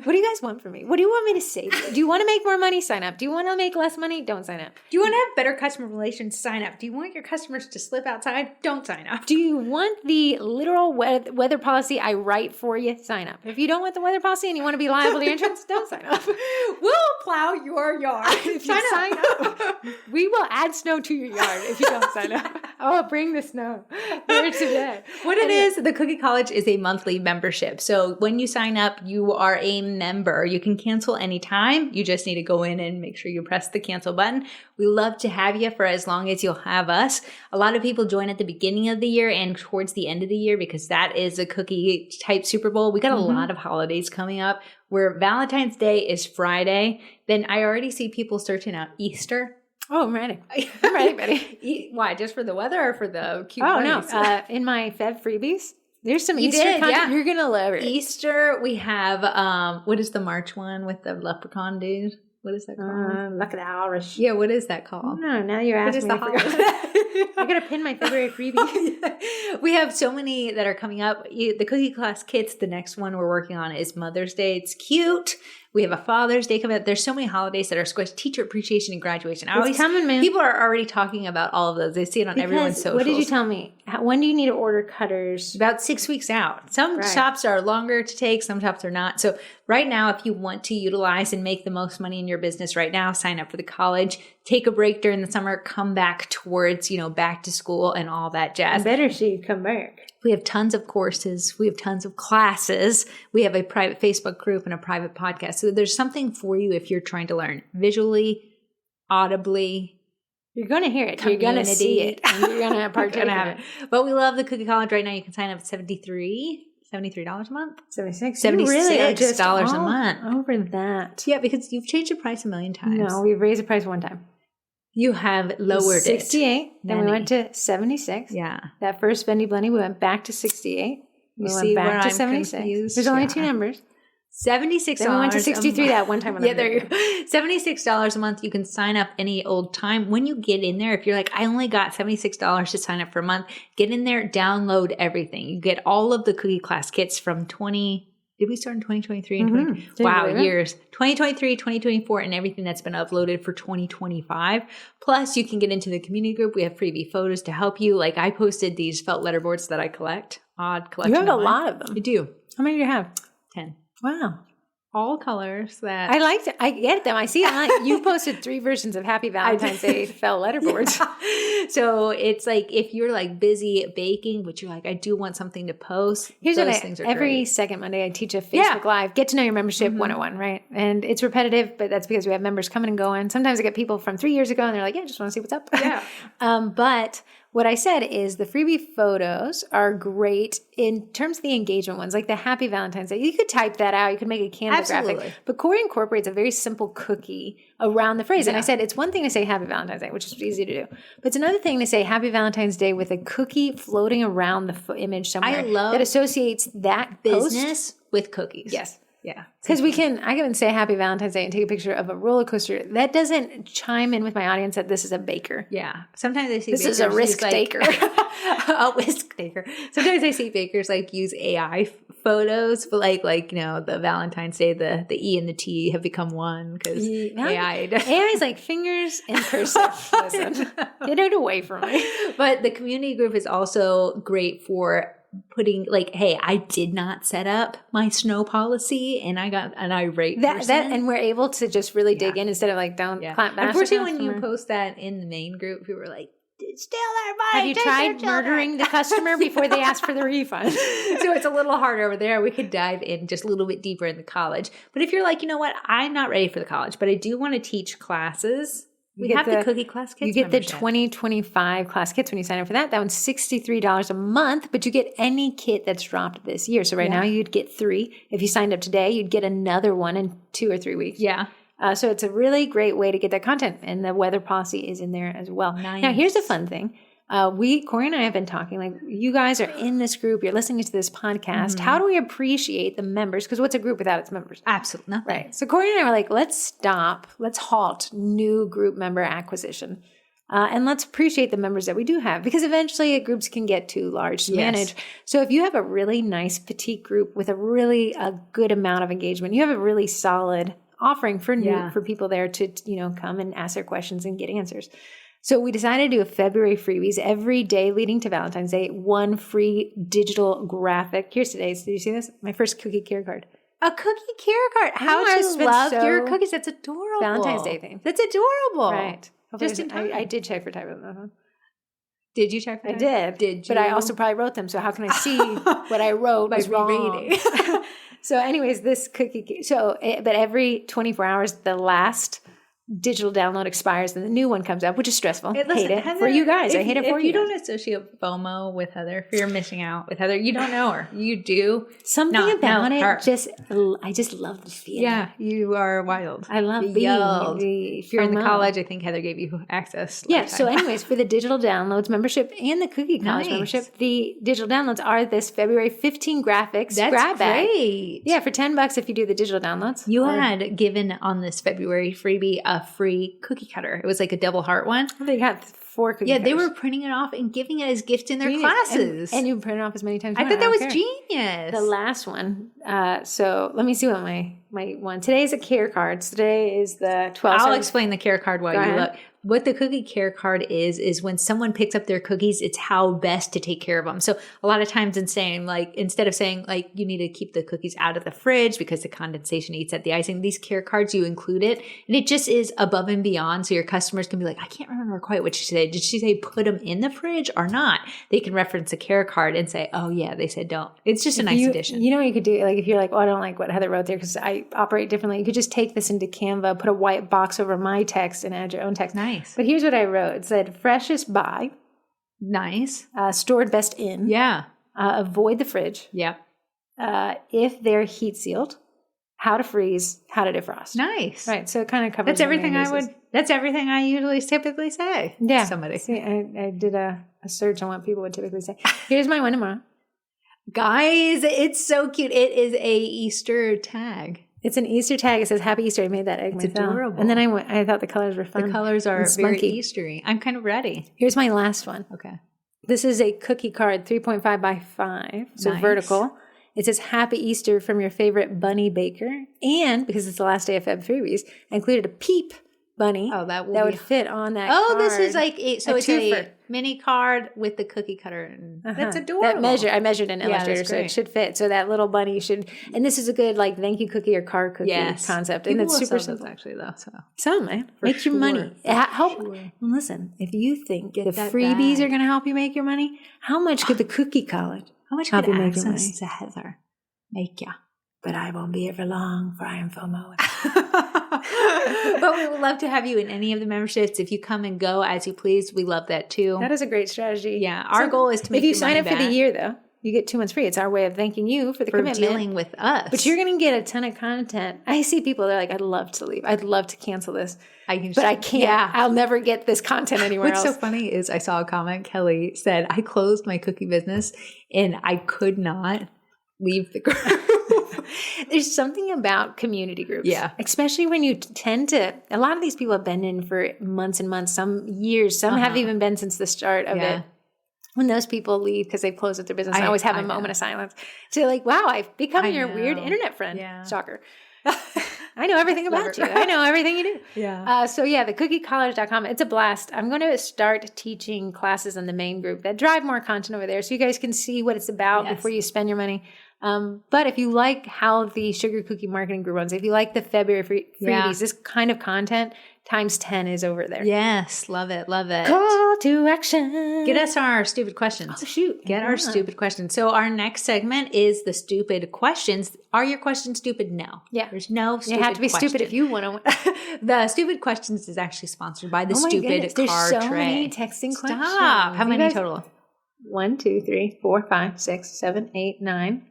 S1: What do you guys want from me? What do you want me to say? Do you want to make more money? Sign up. Do you want to make less money? Don't sign up.
S2: Do you want to have better customer relations? Sign up. Do you want your customers to slip outside? Don't sign up.
S1: Do you want the literal weather policy I write for you? Sign up. If you don't want the weather policy and you want to be liable to your insurance, don't sign up.
S2: We'll plow your yard if you sign up.
S1: We will add snow to your yard if you don't sign up. I will bring the snow here today.
S2: It is, the Cookie College is a monthly membership. So when you sign up, you are a member. You can cancel anytime. You just need to go in and make sure you press the cancel button. We love to have you for as long as you'll have us. A lot of people join at the beginning of the year and towards the end of the year because that is a cookie type Super Bowl. We got a lot of holidays coming up where Valentine's Day is Friday. Then I already see people searching out Easter.
S1: Oh, I'm ready. I'm ready, Betty.
S2: Why? Just for the weather or for the cute
S1: bunnies? No. In my Feb freebies, there's some Easter content. Yeah. You're going to love it.
S2: Easter, we have, what is the March one with the leprechaun dude? What is that called?
S1: Look at the Irish.
S2: Yeah, what is that called?
S1: No, now you're asking me. I got to pin my February freebie.
S2: We have so many that are coming up. The Cookie Class Kits, the next one we're working on is Mother's Day. It's cute. We have a Father's Day coming up. There's so many holidays that are squished. Teacher appreciation and graduation.
S1: It's coming, man.
S2: People are already talking about all of those. They see it on everyone's socials.
S1: What did you tell me? When do you need to order cutters?
S2: About 6 weeks out. Some shops are longer to take. Some shops are not. So right now, if you want to utilize and make the most money in your business right now, sign up for the college. Take a break during the summer. Come back towards, back to school and all that jazz.
S1: I better see you come back.
S2: We have tons of courses. We have tons of classes. We have a private Facebook group and a private podcast. So there's something for you if you're trying to learn visually, audibly.
S1: You're going to hear it. You're going to see it. And you're going to partake in it.
S2: But we love the Cookie College right now. You can sign up at $73 a month.
S1: $76
S2: a month.
S1: Over that.
S2: Yeah, because you've changed the price a million times.
S1: No, we've raised the price one time.
S2: You have lowered
S1: 68. Then we went to 76.
S2: Yeah.
S1: That first Bendy Blendy, we went back to 68. We went back to 76.
S2: Confused.
S1: There's only two numbers.
S2: $76.
S1: Then we went to 63 that one time.
S2: Yeah, there you go. $76 a month. You can sign up any old time. When you get in there, if you're like, I only got $76 to sign up for a month, get in there, download everything. You get all of the Cookie Class kits from Did we start in 2023 and
S1: Mm-hmm.
S2: 20? Wow, years. 2023, 2024, and everything that's been uploaded for 2025. Plus, you can get into the community group. We have freebie photos to help you. Like I posted these felt letterboards that I collect. Odd collection.
S1: You have a lot of them.
S2: I do.
S1: How many do you have?
S2: 10.
S1: Wow.
S2: All colors that
S1: I liked it. I get them. I see it. You posted 3 versions of Happy Valentine's Day felt letterboards.
S2: Yeah. So it's like if you're like busy baking, but you're like, I do want something to post.
S1: Here's
S2: those
S1: what
S2: things are
S1: every
S2: great.
S1: second Monday I teach a Facebook Live, get to know your membership 101, right? And it's repetitive, but that's because we have members coming and going. Sometimes I get people from 3 years ago and they're like, yeah, I just want to see what's up.
S2: Yeah.
S1: But what I said is the freebie photos are great in terms of the engagement ones, like the Happy Valentine's Day. You could type that out. You could make a Canva graphic. But Corrie incorporates a very simple cookie around the phrase. Yeah. And I said, it's one thing to say Happy Valentine's Day, which is easy to do. But it's another thing to say Happy Valentine's Day with a cookie floating around the image somewhere.
S2: I love
S1: that associates that
S2: business with cookies.
S1: Yes.
S2: Yeah.
S1: Because I can say Happy Valentine's Day and take a picture of a roller coaster. That doesn't chime in with my audience that this is a baker.
S2: Yeah. Sometimes I see
S1: this is a risk taker.
S2: A risk taker. Sometimes I see bakers like use AI photos, but like the Valentine's Day, the E and the T have become one because AI
S1: is like fingers in cursive. Listen, get it away from me.
S2: But the community group is also great for putting like, hey, I did not set up my snow policy and I got an irate person.
S1: And we're able to just really dig in instead of like don't clap back.
S2: Unfortunately, when you post that in the main group, people are like, steal their money.
S1: Have you tried murdering the customer before they ask for the refund?
S2: So it's a little harder over there. We could dive in just a little bit deeper in the college. But if you're like, you know what, I'm not ready for the college, but I do want to teach classes. We have the cookie class kits.
S1: You get membership. The 2025 class kits when you sign up for that. That one's $63 a month, but you get any kit that's dropped this year. So right now you'd get 3. If you signed up today, you'd get another one in 2 or 3 weeks.
S2: Yeah.
S1: So it's a really great way to get that content. And the weather policy is in there as well.
S2: Nice.
S1: Now, here's a fun thing. Corrie and I have been talking, like you guys are in this group, you're listening to this podcast. Mm-hmm. How do we appreciate the members? Because what's a group without its members?
S2: Absolutely nothing.
S1: Right. So Corrie and I were like, let's halt new group member acquisition. And let's appreciate the members that we do have because eventually groups can get too large to manage. So if you have a really nice petite group with a good amount of engagement, you have a really solid offering for people there to, come and ask their questions and get answers. So we decided to do a February freebies every day leading to Valentine's Day, 1 free digital graphic. Here's today's. Did you see this? My first cookie care card.
S2: A cookie care card. How to love your cookies. That's adorable.
S1: Valentine's Day thing.
S2: That's adorable.
S1: Right. Just in time. I did check for typo.
S2: Did you check for typo?
S1: I did.
S2: Did you?
S1: But I also probably wrote them. So how can I see what I wrote was wrong? So anyways, this cookie. But every 24 hours, the last digital download expires and the new one comes up, which is stressful. Hate it for you guys. I hate it for you.
S2: If you don't associate FOMO with Heather, if you're missing out with Heather, you don't know her. You do.
S1: Something about it, I just love the feeling.
S2: Yeah, you are wild.
S1: I love
S2: if you're in the college, I think Heather gave you access.
S1: Yeah, so anyways, for the digital downloads membership and the Cookie College membership, the digital downloads are this February 15 graphics grab bag.
S2: Great.
S1: Yeah, for $10 if you do the digital downloads.
S2: You had given on this February freebie a free cookie cutter. It was like a double heart one.
S1: Well, they got 4 cookie cutters.
S2: They were printing it off and giving it as gifts in their classes.
S1: And you print it off as many times as
S2: I
S1: you
S2: thought
S1: want.
S2: that was genius.
S1: The last one. So let me see what my one. Today is a care card. So today is the 12th.
S2: I'll explain the care card while you look. What the cookie care card is when someone picks up their cookies, it's how best to take care of them. So a lot of times instead of saying you need to keep the cookies out of the fridge because the condensation eats at the icing, these care cards, you include it. And it just is above and beyond. So your customers can be like, I can't remember quite what she said. Did she say put them in the fridge or not? They can reference a care card and say, oh yeah, they said don't. It's just a nice addition.
S1: You know what you could do? Like if you're like, oh, I don't like what Heather wrote there because I operate differently. You could just take this into Canva, put a white box over my text and add your own text.
S2: Nice.
S1: But here's what I wrote. It said, freshest by.
S2: Nice.
S1: Stored best in.
S2: Yeah.
S1: Avoid the fridge.
S2: Yeah.
S1: If they're heat sealed. How to freeze. How to defrost.
S2: Nice.
S1: Right. So it kind of covers.
S2: That's everything that's everything I usually typically say.
S1: Yeah.
S2: To somebody.
S1: See, I did a search on what people would typically say. Here's my one tomorrow.
S2: Guys, it's so cute. It is a Easter tag.
S1: It's an Easter tag. It says Happy Easter. I made that egg myself.
S2: Adorable.
S1: And then I thought the colors were fun.
S2: The colors are very Eastery. I'm kind of ready.
S1: Here's my last one.
S2: Okay.
S1: This is a cookie card, 3.5 by 5. So vertical. It says Happy Easter from your favorite bunny baker. And because it's the last day of Feb freebies, I included a Peep bunny that would fit on that card.
S2: This is like it's
S1: twofer.
S2: a mini card with the cookie cutter. And That's adorable.
S1: I measured in Illustrator, so it should fit. So that little bunny should, and this is a good like thank you cookie or card cookie concept.
S2: People
S1: and it's super
S2: simple.
S1: simple.
S2: Actually though.
S1: So man, make your money. Listen, if you think the freebies are going to help you make your money, how much could the cookie college
S2: help you make your money? To Heather make ya.
S1: But I won't be here for long, for I am FOMO.
S2: But we would love to have you in any of the memberships. If you come and go as you please, we love that too.
S1: That is a great strategy.
S2: Yeah, our goal is to make.
S1: If you sign up for the year, though, you get 2 months free. It's our way of thanking you for the commitment,
S2: dealing with us.
S1: But you're going to get a ton of content. I see people. They're like, "I'd love to leave. I'd love to cancel this, but I can't. Yeah. I'll never get this content anywhere else."
S2: What's so funny is I saw a comment. Kelly said, "I closed my cookie business and I could not leave the group."
S1: There's something about community groups.
S2: Yeah.
S1: Especially when you tend to, a lot of these people have been in for months and months, some years, some have even been since the start of it. When those people leave because they've closed up their business, I always have a moment of silence. So like, wow, I've become your weird internet friend.
S2: Yeah.
S1: Shocker. I know everything about you. I know everything you do.
S2: Yeah.
S1: The cookiecollege.com, it's a blast. I'm going to start teaching classes in the main group that drive more content over there so you guys can see what it's about before you spend your money. But if you like how the Sugar Cookie Marketing Group runs, if you like the February freebies, this kind of content times 10 is over there.
S2: Yes. Love it. Love it.
S1: Call to action.
S2: Get us our stupid questions.
S1: Oh, shoot.
S2: Get our stupid questions. So our next segment is the stupid questions. Are your questions stupid? No.
S1: Yeah.
S2: There's no stupid
S1: You have to be
S2: question.
S1: stupid if you want to win.
S2: The stupid questions is actually sponsored by the stupid
S1: goodness.
S2: car
S1: There's so
S2: tray.
S1: many texting questions.
S2: Stop. How many total?
S1: 1, 2, 3, 4, 5, 6, 7, 8, 9,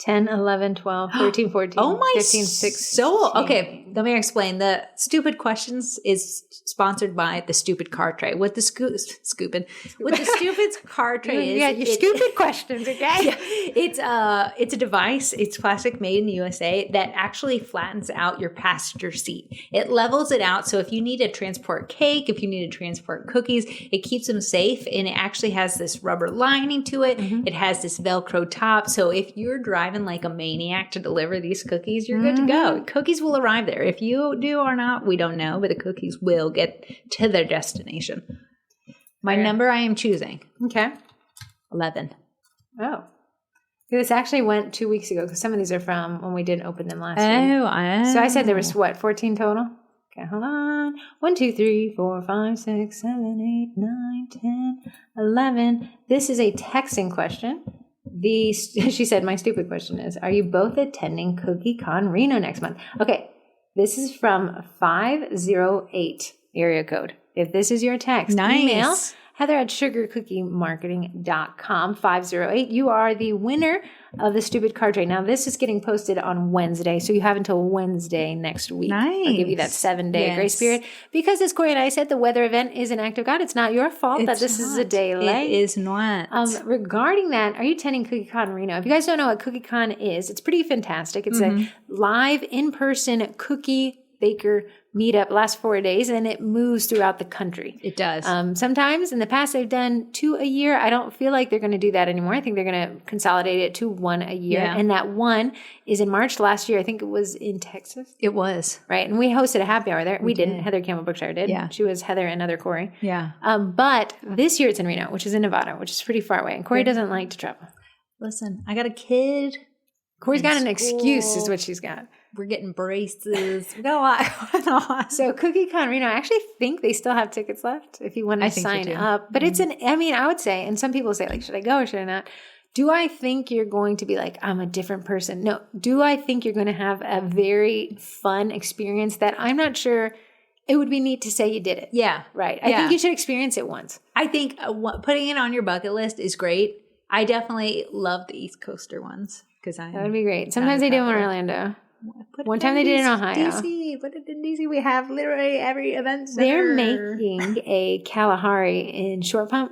S1: 10, 11, 12, 13, 14,
S2: oh my
S1: 15, 16.
S2: So, okay, let me explain. The stupid questions is sponsored by the stupid car tray. What the stupid car tray is.
S1: Yeah, your stupid questions, okay?
S2: Yeah, it's a device. It's plastic made in the USA that actually flattens out your passenger seat. It levels it out. So if you need to transport cake, if you need to transport cookies, it keeps them safe. And it actually has this rubber lining to it. Mm-hmm. It has this Velcro top. So if you're driving like a maniac to deliver these cookies, you're good to go. Cookies will arrive there. If you do or not, we don't know, but the cookies will get to their destination. My number I am choosing.
S1: Okay.
S2: 11.
S1: Oh. This actually went 2 weeks ago because some of these are from when we didn't open them last week. So I said there was 14 total? Okay, hold on. 1, 2, 3, 4, 5, 6, 7, 8, 9, 10, 11. This is a texting question. She said, my stupid question is, are you both attending CookieCon Reno next month? Okay, this is from 508 area code. If this is your text, email Heather at sugarcookiemarketing.com 508. You are the winner of the stupid card tray. Now, this is getting posted on Wednesday, so you have until Wednesday next week.
S2: Nice.
S1: I'll give you that 7-day grace period. Because as Corrie and I said, the weather event is an act of God. It's not your fault that this is a day late.
S2: It is not.
S1: Regarding that, are you attending CookieCon Reno? If you guys don't know what CookieCon is, it's pretty fantastic. It's a live, in-person cookie baker meetup, lasts 4 days, and it moves throughout the country.
S2: It does.
S1: Sometimes in the past they've done 2 a year. I don't feel like they're going to do that anymore. I think they're going to consolidate it to 1 a year. Yeah. And that one is in March last year. I think it was in Texas.
S2: It was.
S1: Right. And we hosted a happy hour there. We didn't. Heather Campbell Brookshire did. Yeah. She was Heather and other Corrie.
S2: Yeah.
S1: But this year it's in Reno, which is in Nevada, which is pretty far away. And Corrie doesn't like to travel.
S2: Listen, I got a kid.
S1: Corrie's got an excuse is what she's got.
S2: We're getting braces. We got a lot going on.
S1: So CookieCon Reno, I actually think they still have tickets left if you want to sign up. But it's I would say, and some people say, like, should I go or should I not? Do I think you're going to be like, I'm a different person? No. Do I think you're going to have a very fun experience that I'm not sure it would be neat to say you did it?
S2: Yeah.
S1: Right. I think you should experience it once.
S2: I think putting it on your bucket list is great. I definitely love the East Coaster ones. That
S1: would be great. Sometimes they do them in Orlando. One time they did it in Ohio.
S2: DC. Put it in DC. We have literally every event center.
S1: They're making a Kalahari in Short Pump.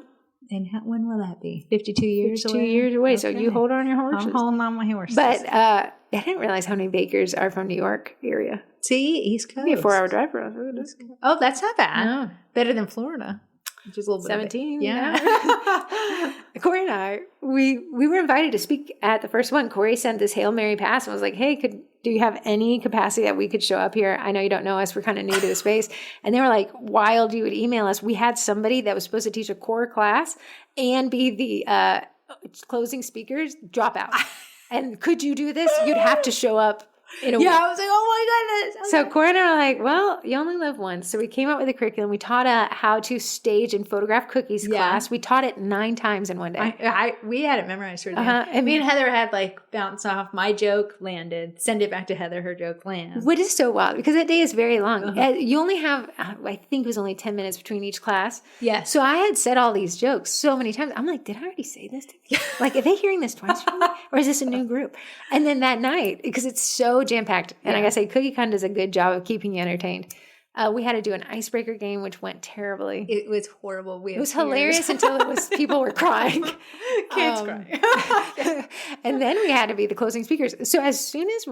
S2: And when will that be? 52 years away?
S1: 52 years away. Okay. So you hold on your horses.
S2: I'm holding on my horses.
S1: But I didn't realize how many bakers are from New York area.
S2: See? East Coast.
S1: It'd be a 4-hour drive for us.
S2: Oh, that's not bad. No. Better than Florida. Which is a little bit
S1: 17.
S2: Yeah.
S1: Corrie and I, we were invited to speak at the first one. Corrie sent this Hail Mary pass and was like, hey, do you have any capacity that we could show up here? I know you don't know us. We're kind of new to the space. And they were like, wild, you would email us. We had somebody that was supposed to teach a core class and be the closing speakers drop out. And could you do this? You'd have to show up in a week.
S2: I was like, oh my goodness. Okay.
S1: So Corrie and I were like, well, you only live once. So we came up with a curriculum. We taught a how to stage and photograph cookies class. We taught it 9 times in one day.
S2: We had it memorized.
S1: And
S2: me and Heather had like bounce off. My joke landed. Send it back to Heather. Her joke lands.
S1: What is so wild? Because that day is very long. You only have, I think it was only 10 minutes between each class.
S2: Yes.
S1: So I had said all these jokes so many times. I'm like, did I already say this to you? Like, are they hearing this twice from me? Or is this a new group? And then that night, because it's so jam-packed, and I gotta say, CookieCon does a good job of keeping you entertained. We had to do an icebreaker game, which went terribly.
S2: It was horrible. It
S1: was hilarious until people were crying.
S2: Kids crying.
S1: And then we had to be the closing speakers. So as soon as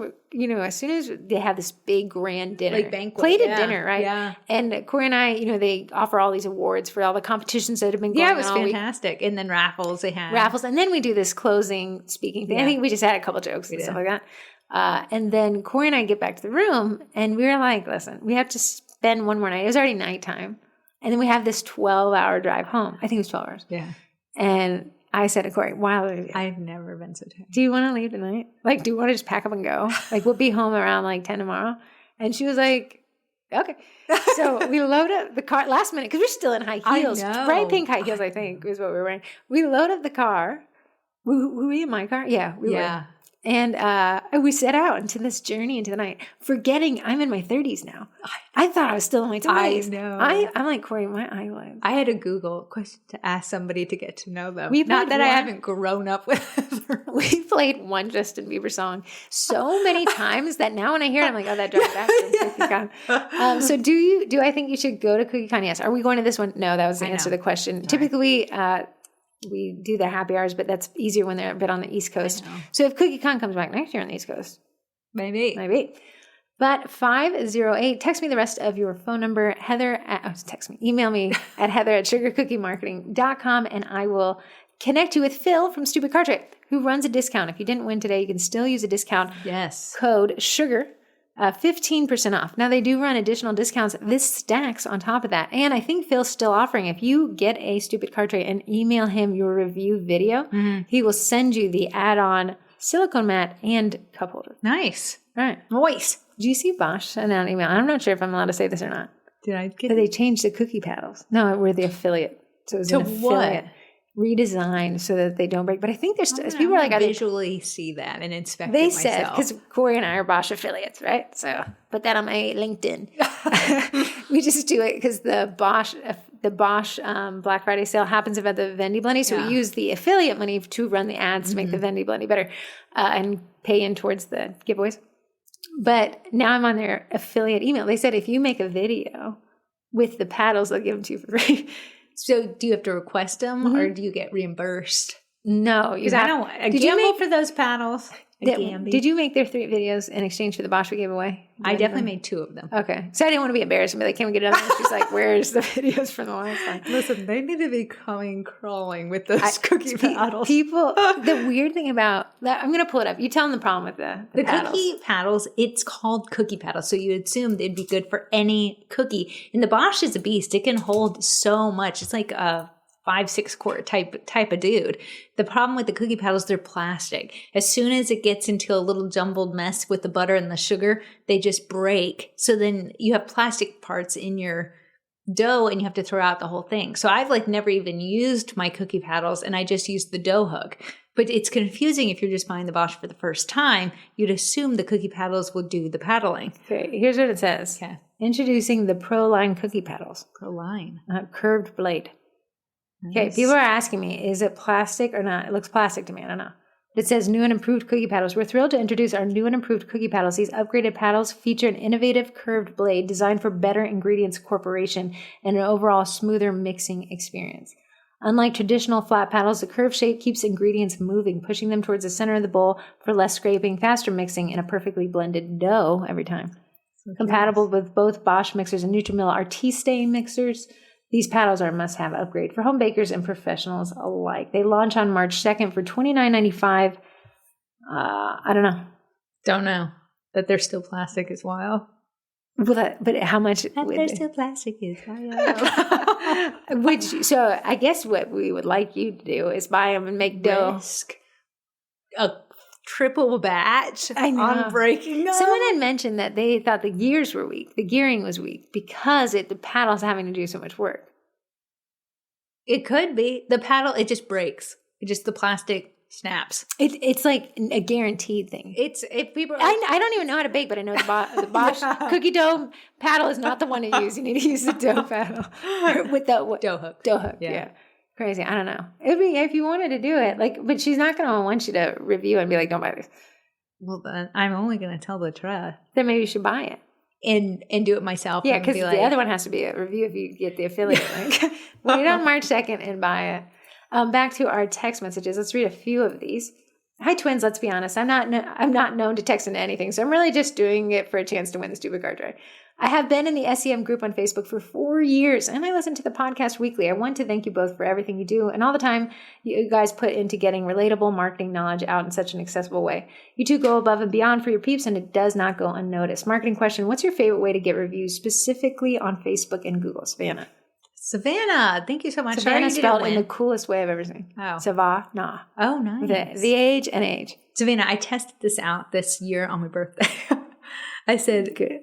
S1: they have this big grand dinner,
S2: like banquet,
S1: plated dinner, right?
S2: Yeah.
S1: And Corrie and I, they offer all these awards for all the competitions that have been going on.
S2: Yeah, it was fantastic. And then raffles they had.
S1: And then we do this closing speaking thing. I think we just had a couple jokes and stuff like that. And then Corrie and I get back to the room and we were like, listen, we have to spend one more night. It was already nighttime. And then we have this 12-hour drive home. I think it was 12 hours.
S2: Yeah.
S1: And I said to Corrie, wow.
S2: I've never been so tired.
S1: Do you want to leave tonight? Like, do you want to just pack up and go? Like, we'll be home around like 10 tomorrow. And she was like, okay. So we load up the car last minute because we're still in high heels. Bright pink high heels, I think, is what we were wearing. We load up the car. Were we in my car? Yeah, we were. And we set out into this journey into the night, forgetting I'm in my 30s now. I thought I was still in my 20s.
S2: I know.
S1: I'm like, Corrie, my eyelids.
S2: I had a Google question to ask somebody to get to know them.
S1: Not that
S2: I haven't grown up with.
S1: We played one Justin Bieber song so many times that now when I hear it, I'm like, oh, that drives back to CookieCon. So do I think you should go to CookieCon? Yes. Are we going to this one? No, that was the answer to the question. Sorry. Typically, we do the happy hours, but that's easier when they're a bit on the East Coast. So if CookieCon comes back next year on the East Coast. Maybe. But 508, text me the rest of your phone number. Email me at heather@sugarcookiemarketing.com and I will connect you with Phil from Stupid Car Trip, who runs a discount. If you didn't win today, you can still use a discount.
S2: Yes.
S1: Code SUGAR. 15% off. Now they do run additional discounts. This stacks on top of that. And I think Phil's still offering, if you get a Stupid Car Tray and email him your review video, he will send you the add-on silicone mat and cup holder.
S2: Nice.
S1: All right.
S2: Voice.
S1: Do you see Bosch send out an email? I'm not sure if I'm allowed to say this or not.
S2: Did I get
S1: But they changed the cookie paddles. No, we're the affiliate. So it was an affiliate. Redesigned so that they don't break. But I think there's people are like, I
S2: visually see that and inspect it myself.
S1: They said, because Corrie and I are Bosch affiliates, right? So put that on my LinkedIn. We just do it because the Bosch Black Friday sale happens about the Vendy Blendy. So we use the affiliate money to run the ads to make the Vendy Blendy better and pay in towards the giveaways. But now I'm on their affiliate email. They said if you make a video with the paddles, they'll give them to you for free.
S2: So do you have to request them or do you get reimbursed?
S1: No.
S2: Because I don't want a gamble for those paddles.
S1: Did you make their 3 videos in exchange for the Bosch we gave away?
S2: I definitely made 2 of them.
S1: Okay. So I didn't want to be embarrassed and be like, can we get another one? She's like, where's the videos from the last time?
S2: Listen, they need to be coming crawling with those cookie paddles.
S1: People, the weird thing about that, I'm going to pull it up. You tell them the problem with the paddles.
S2: Cookie paddles, it's called cookie paddles. So you assume they'd be good for any cookie. And the Bosch is a beast. It can hold so much. It's like a 5-6 quart type of dude. The problem with the cookie paddles, they're plastic. As soon as it gets into a little jumbled mess with the butter and the sugar, they just break. So then you have plastic parts in your dough and you have to throw out the whole thing. So I've never even used my cookie paddles and I just used the dough hook. But it's confusing if you're just buying the Bosch for the first time. You'd assume the cookie paddles will do the paddling.
S1: Okay, here's what it says.
S2: Okay.
S1: Introducing the ProLine cookie paddles.
S2: ProLine.
S1: Curved blade. Okay, people are asking me, is it plastic or not? It looks plastic to me. I don't know. It says new and improved cookie paddles. We're thrilled to introduce our new and improved cookie paddles. These upgraded paddles feature an innovative curved blade designed for better ingredients incorporation and an overall smoother mixing experience. Unlike traditional flat paddles, the curved shape keeps ingredients moving, pushing them towards the center of the bowl for less scraping, faster mixing, and a perfectly blended dough every time. So compatible with both Bosch mixers and Nutrimilla RT stain mixers. These paddles are a must-have upgrade for home bakers and professionals alike. They launch on March 2nd for $29.95. I don't know.
S2: Don't know. That they're still plastic is wild.
S1: Well, but how much?
S2: That they're still plastic is wild.
S1: So I guess what we would like you to do is buy them and make dough.
S2: Risk a triple batch on breaking them.
S1: Someone had mentioned that they thought the gears were weak. The gearing was weak because the paddle's having to do so much work.
S2: It could be. The paddle, it just breaks. The plastic snaps.
S1: It's like a guaranteed thing.
S2: If people
S1: I don't even know how to bake, but I know the Bosch cookie dough paddle is not the one to use. You need to use the dough paddle with the
S2: dough hook.
S1: Dough hook, yeah. Crazy. I don't know. It would be if you wanted to do it, but she's not going to want you to review and be like, don't buy this.
S2: Well, then I'm only going to tell the truth.
S1: Then maybe you should buy it.
S2: And do it myself.
S1: Yeah, because the other one has to be a review if you get the affiliate link. Wait on March 2nd and buy it. Back to our text messages. Let's read a few of these. Hi, twins. Let's be honest. I'm not known to text into anything, so I'm really just doing it for a chance to win the stupid card tray. I have been in the SEM group on Facebook for 4 years, and I listen to the podcast weekly. I want to thank you both for everything you do and all the time you guys put into getting relatable marketing knowledge out in such an accessible way. You two go above and beyond for your peeps, and it does not go unnoticed. Marketing question: what's your favorite way to get reviews, specifically on Facebook and Google?
S2: Savannah, thank you so much.
S1: Savannah spelled in the coolest way I've ever seen.
S2: Oh.
S1: Savannah.
S2: Oh, nice.
S1: The age and age.
S2: Savannah, I tested this out this year on my birthday. I said, good.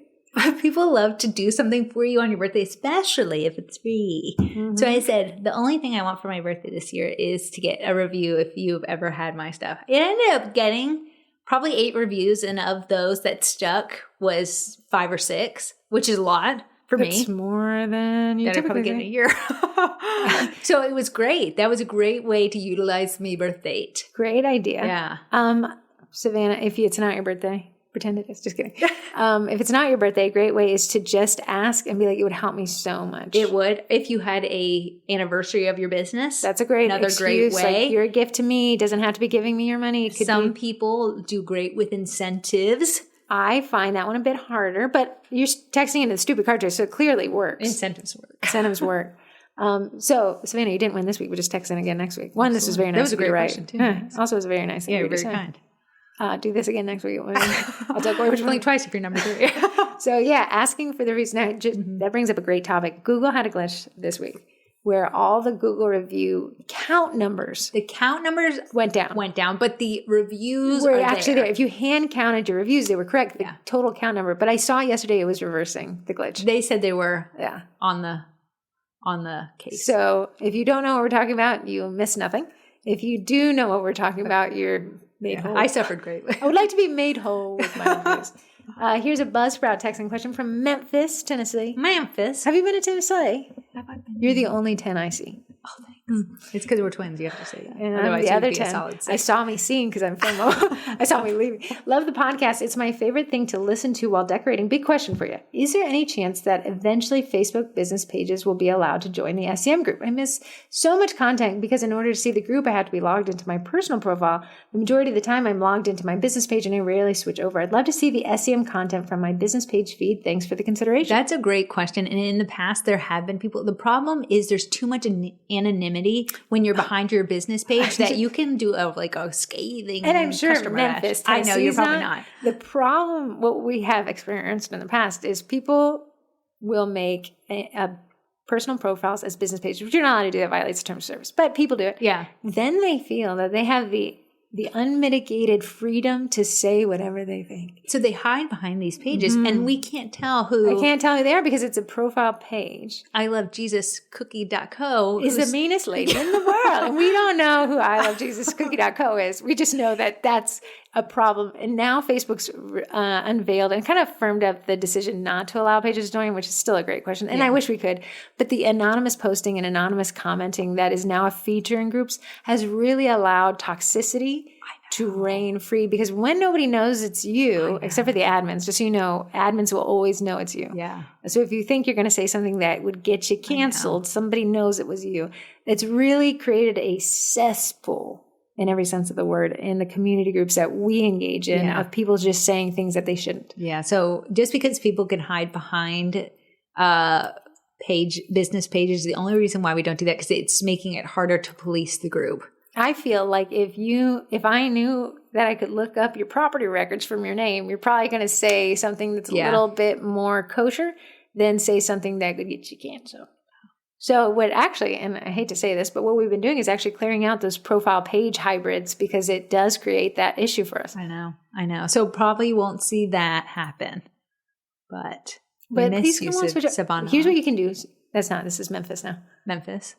S2: People love to do something for you on your birthday, especially if it's free. Mm-hmm. So I said, the only thing I want for my birthday this year is to get a review if you've ever had my stuff. It ended up getting probably 8 reviews, and of those that stuck was 5 or 6, which is a lot. For me,
S1: it's more than you typically
S2: get in a year. So it was great. That was a great way to utilize me birth date.
S1: Great idea.
S2: Yeah.
S1: Savannah, if it's not your birthday, pretend it is. Just kidding. If it's not your birthday, a great way is to just ask and be like, it would help me so much.
S2: It would. If you had a anniversary of your business.
S1: That's another excuse. Great way. Like, you're a gift to me. It doesn't have to be giving me your money.
S2: Some people do great with incentives.
S1: I find that one a bit harder, but you're texting into the stupid card tray, so it clearly works.
S2: Incentives work.
S1: So, Savannah, you didn't win this week. We'll just text in again next week. One, this was very nice.
S2: That was a great question, too.
S1: Also, it was very nice.
S2: Yeah, you're very kind.
S1: Do this again next week. I'll tell
S2: Corrie only twice if you're number 3.
S1: So, yeah, asking for the reason. That brings up a great topic. Google had a glitch this week where all the Google review count numbers.
S2: The count numbers
S1: went down.
S2: But the reviews
S1: were actually there. If you hand counted your reviews, they were correct. The total count number. But I saw yesterday it was reversing the glitch.
S2: They said they were on the case.
S1: So if you don't know what we're talking about, you miss nothing. If you do know what we're talking about, you're made whole.
S2: I suffered greatly.
S1: I would like to be made whole with my reviews. Here's a Buzzsprout texting question from Memphis, Tennessee.
S2: Memphis.
S1: Have you been to Tennessee?
S2: Have I been?
S1: You're the only 10 I see.
S2: Oh, thanks. It's because we're twins. You have to say that.
S1: And otherwise, the other 10, I saw me seeing because I'm from. I saw me leaving. Love the podcast. It's my favorite thing to listen to while decorating. Big question for you: is there any chance that eventually Facebook business pages will be allowed to join the SEM group? I miss so much content because in order to see the group, I have to be logged into my personal profile. The majority of the time, I'm logged into my business page, and I rarely switch over. I'd love to see the SEM content from my business page feed. Thanks for the consideration.
S2: That's a great question. And in the past, there have been people. The problem is there's too much anonymity when you're behind your business page that you can do a scathing.
S1: And I'm sure Memphis,
S2: I know you're probably not.
S1: The problem, what we have experienced in the past is people will make a personal profiles as business pages, which you're not allowed to do. That violates the terms of service, but people do it.
S2: Yeah.
S1: Then they feel that they have the unmitigated freedom to say whatever they think.
S2: So they hide behind these pages, and we can't tell who.
S1: I can't tell who they are because it's a profile page.
S2: I Love Jesus Cookie.co
S1: is the meanest lady in the world. And we don't know who I Love Jesus Cookie.co is. We just know that that's a problem. And now Facebook's unveiled and kind of firmed up the decision not to allow pages to join, which is still a great question. And I wish we could. But the anonymous posting and anonymous commenting that is now a feature in groups has really allowed toxicity to reign free, because when nobody knows it's you, except for the admins, just so you know, admins will always know it's you.
S2: Yeah.
S1: So if you think you're going to say something that would get you canceled, somebody knows it was you. It's really created a cesspool in every sense of the word in the community groups that we engage in of people just saying things that they shouldn't.
S2: Yeah. So just because people can hide behind business pages. The only reason why we don't do that because it's making it harder to police the group.
S1: I feel like if I knew that I could look up your property records from your name, you're probably going to say something that's a little bit more kosher than say something that could get you canceled. So what actually, and I hate to say this, but what we've been doing is actually clearing out those profile page hybrids because it does create that issue for us.
S2: I know. So probably won't see that happen. But
S1: please come on, switch up. Here's what you can do. This is Memphis now.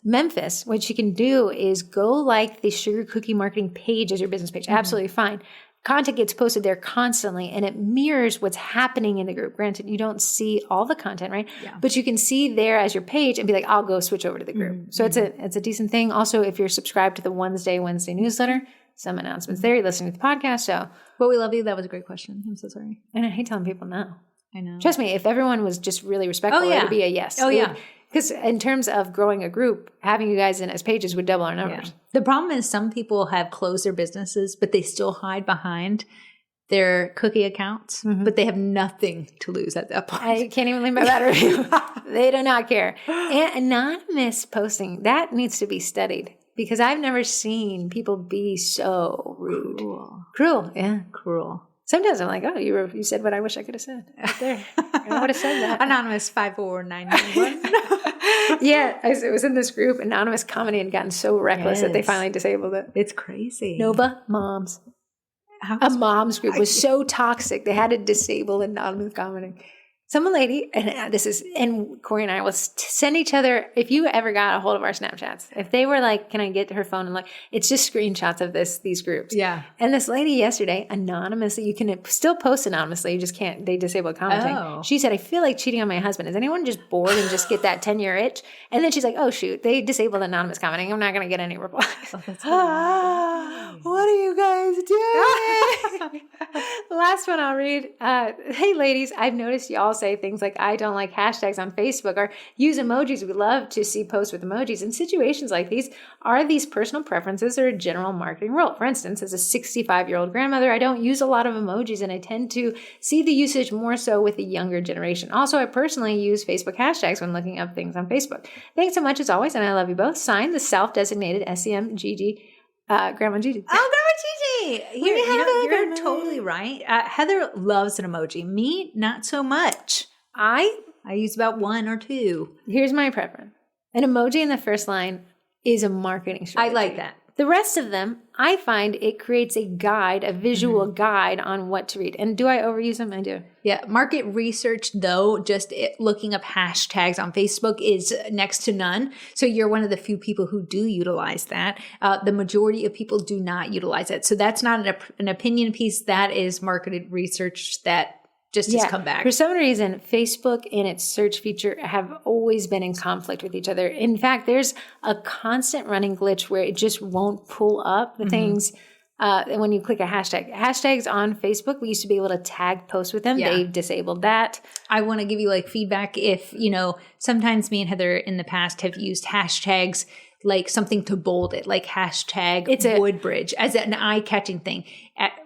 S1: Memphis, what you can do is go like the Sugar Cookie Marketing page as your business page. Absolutely fine. Content gets posted there constantly and it mirrors what's happening in the group. Granted, you don't see all the content, right? Yeah. But you can see there as your page and be like, I'll go switch over to the group. So it's a decent thing. Also, if you're subscribed to the Wednesday newsletter, some announcements there. You're listening to the podcast. So,
S2: but we love you. That was a great question. I'm so sorry.
S1: And I hate telling people no.
S2: I know.
S1: Trust me, if everyone was just really respectful, it would be a yes.
S2: Oh, yeah.
S1: Because in terms of growing a group, having you guys in as pages would double our numbers.
S2: Yeah. The problem is some people have closed their businesses, but they still hide behind their cookie accounts, but they have nothing to lose at that point.
S1: I can't even leave my battery. They do not care. And anonymous posting, that needs to be studied because I've never seen people be so rude. Cruel. Yeah.
S2: Cruel.
S1: Sometimes I'm like, oh, you said what I wish I could have said right there. I would have said that.
S2: Anonymous 54991.
S1: Yeah, it was in this group. Anonymous comedy had gotten so reckless that they finally disabled it.
S2: It's crazy.
S1: Nova Moms. A mom's group was so toxic they had to disable anonymous comedy. Some lady, and Corrie and I will send each other, if you ever got a hold of our Snapchats, if they were like, can I get her phone and look, it's just screenshots of these groups.
S2: Yeah.
S1: And this lady yesterday, anonymously, you can still post anonymously, you just can't, they disable commenting. Oh. She said, I feel like cheating on my husband. Is anyone just bored and just get that 10-year itch? And then she's like, oh shoot, they disabled anonymous commenting. I'm not going to get any replies. Oh, what are you guys doing? Last one I'll read. Hey ladies, I've noticed y'all say things like, I don't like hashtags on Facebook or use emojis. We love to see posts with emojis. In situations like these, are these personal preferences or a general marketing rule? For instance, as a 65-year-old grandmother, I don't use a lot of emojis and I tend to see the usage more so with the younger generation. Also, I personally use Facebook hashtags when looking up things on Facebook. Thanks so much as always, and I love you both. Signed, the self-designated SEMGG, Grandma Gigi.
S2: Oh, Grandma Gigi! You're totally right. Heather loves an emoji. Me, not so much. I use about one or two.
S1: Here's my preference. An emoji in the first line is a marketing strategy.
S2: I like that.
S1: The rest of them, I find it creates a guide, a visual guide on what to read. And do I overuse them? I do.
S2: Yeah. Market research, though, looking up hashtags on Facebook is next to none. So you're one of the few people who do utilize that. The majority of people do not utilize it. So that's not an opinion piece. That is marketed research that just has come back.
S1: For some reason, Facebook and its search feature have always been in conflict with each other. In fact, there's a constant running glitch where it just won't pull up the things when you click a hashtag. Hashtags on Facebook, we used to be able to tag posts with them. Yeah. They've disabled that.
S2: I want to give you feedback if, sometimes me and Heather in the past have used hashtags like something to bold it, like hashtag Woodbridge as an eye-catching thing.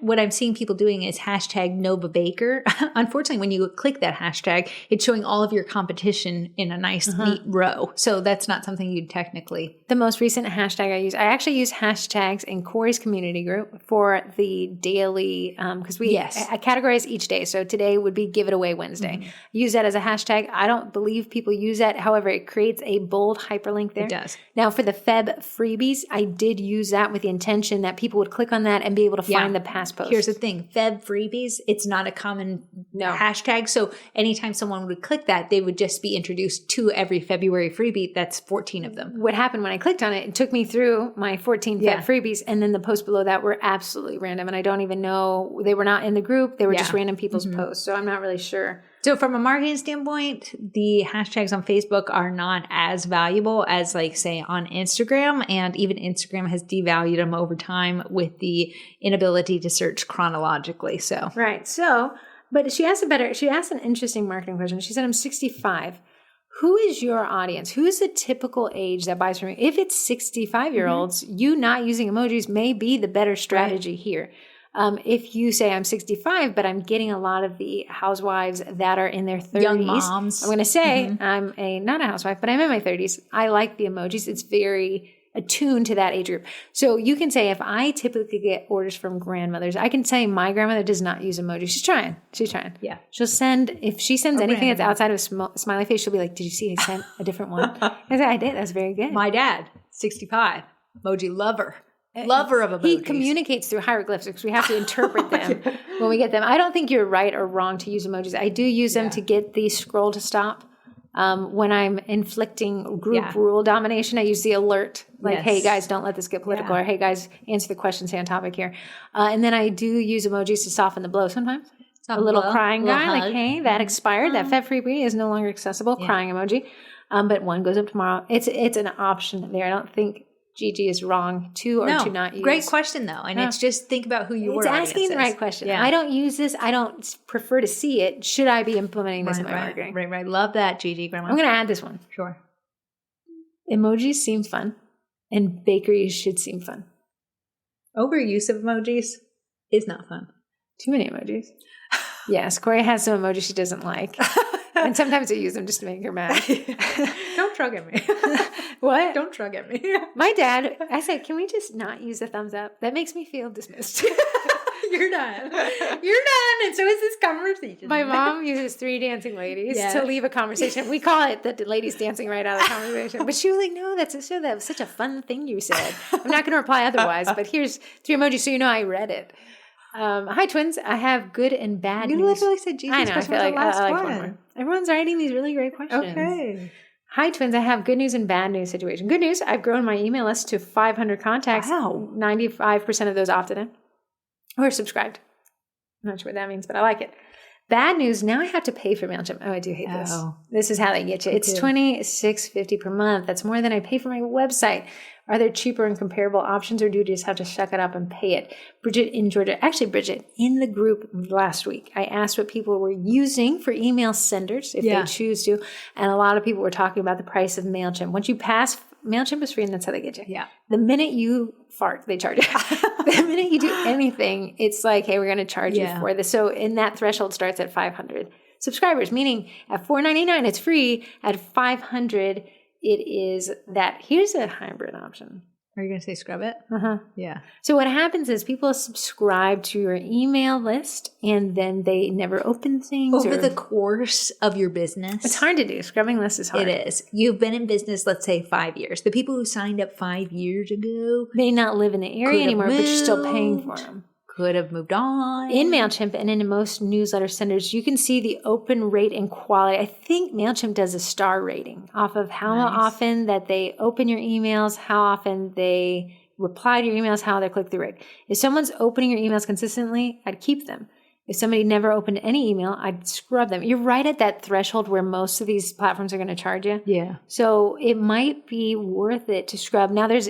S2: What I'm seeing people doing is hashtag Nova Baker. Unfortunately, when you click that hashtag, it's showing all of your competition in a nice, neat row. So that's not something you'd technically.
S1: The most recent hashtag I actually use hashtags in Corrie's community group for the daily, because I categorize each day. So today would be Give It Away Wednesday. Use that as a hashtag. I don't believe people use that. However, it creates a bold hyperlink there.
S2: It does.
S1: Now, for the Feb freebies, I did use that with the intention that people would click on that and be able to find the past posts.
S2: Here's the thing. Feb freebies, it's not a common hashtag. So anytime someone would click that, they would just be introduced to every February freebie. That's 14 of them.
S1: What happened when I clicked on it, it took me through my 14 Feb freebies. And then the posts below that were absolutely random. And I don't even know, they were not in the group. They were just random people's posts. So I'm not really sure.
S2: So from a marketing standpoint, the hashtags on Facebook are not as valuable as say on Instagram, and even Instagram has devalued them over time with the inability to search chronologically. So
S1: right. So, but she asked an interesting marketing question. She said, I'm 65. Who is your audience? Who is the typical age that buys from you? If it's 65-year-olds, you not using emojis may be the better strategy here. If you say I'm 65, but I'm getting a lot of the housewives that are in their 30s.
S2: Young moms.
S1: I'm going to say I'm not a housewife, but I'm in my 30s. I like the emojis. It's very attuned to that age group. So you can say, if I typically get orders from grandmothers, I can say my grandmother does not use emojis. She's trying.
S2: Yeah.
S1: She'll send, if she sends anything that's outside of smiley face, she'll be like, did you see I sent a different one? I said, I did. That's very good.
S2: My dad, 65, emoji lover. Lover of emojis.
S1: He communicates through hieroglyphics. We have to interpret them when we get them. I don't think you're right or wrong to use emojis. I do use them to get the scroll to stop. When I'm inflicting group rule domination, I use the alert. Like, hey, guys, don't let this get political. Or, hey, guys, answer the question, stay on topic here. And then I do use emojis to soften the blow sometimes. A little crying guy, like, hey, that expired. That Fed freebie is no longer accessible. Crying emoji. But one goes up tomorrow. It's an option there. I don't think Gigi is wrong to not use.
S2: Great question, though. And it's just think about who your audience is.
S1: It's asking the right question. Yeah. I don't use this. I don't prefer to see it. Should I be implementing this in my marketing?
S2: Right. Love that, Gigi, Grandma.
S1: I'm going to add this one.
S2: Sure.
S1: Emojis seem fun, and bakeries should seem fun.
S2: Overuse of emojis is not fun.
S1: Too many emojis. Yes, Corrie has some emojis she doesn't like. And sometimes I use them just to make her mad.
S2: Don't shrug at me.
S1: What?
S2: Don't shrug at me.
S1: My dad, I said, can we just not use the thumbs up? That makes me feel dismissed.
S2: You're done. You're done. And so is this conversation.
S1: My mom uses 3 dancing ladies to leave a conversation. We call it the ladies dancing right out of the conversation. But she was like, no, that was such a fun thing you said. I'm not going to reply otherwise, but here's 3 emojis so you know I read it. Hi, twins. I have good and bad news.
S2: You literally said Jesus.
S1: I know. I feel like I like one more. Everyone's writing these really great questions.
S2: Okay.
S1: Hi, twins. I have good news and bad news situation. Good news. I've grown my email list to 500 contacts.
S2: Wow.
S1: 95% of those opted in or subscribed. I'm not sure what that means, but I like it. Bad news. Now I have to pay for MailChimp. Oh, I do hate this. This is how they get you. It's $26.50 per month. That's more than I pay for my website. Are there cheaper and comparable options, or do you just have to shuck it up and pay it? Bridget in Georgia, actually Bridget, in the group last week, I asked what people were using for email senders, if they choose to, and a lot of people were talking about the price of MailChimp. Once you pass, MailChimp is free, and that's how they get you.
S2: Yeah.
S1: The minute you fart, they charge you. The minute you do anything, it's like, hey, we're going to charge you for this. So, and that threshold starts at 500 subscribers, meaning at $4.99, it's free. At 500, it is that. Here's a hybrid option.
S2: Are you going to say scrub it? Yeah.
S1: So what happens is people subscribe to your email list and then they never open things.
S2: Over the course of your business.
S1: It's hard to do. Scrubbing lists is hard.
S2: It is. You've been in business, let's say 5 years. The people who signed up 5 years ago
S1: may not live in the area anymore, but you're still paying for them.
S2: Could have moved on.
S1: In MailChimp and in most newsletter senders, you can see the open rate and quality. I think MailChimp does a star rating off of how often that they open your emails, how often they reply to your emails, how their click-through rate. If someone's opening your emails consistently, I'd keep them. If somebody never opened any email, I'd scrub them. You're right at that threshold where most of these platforms are going to charge you.
S2: Yeah.
S1: So it might be worth it to scrub. Now there's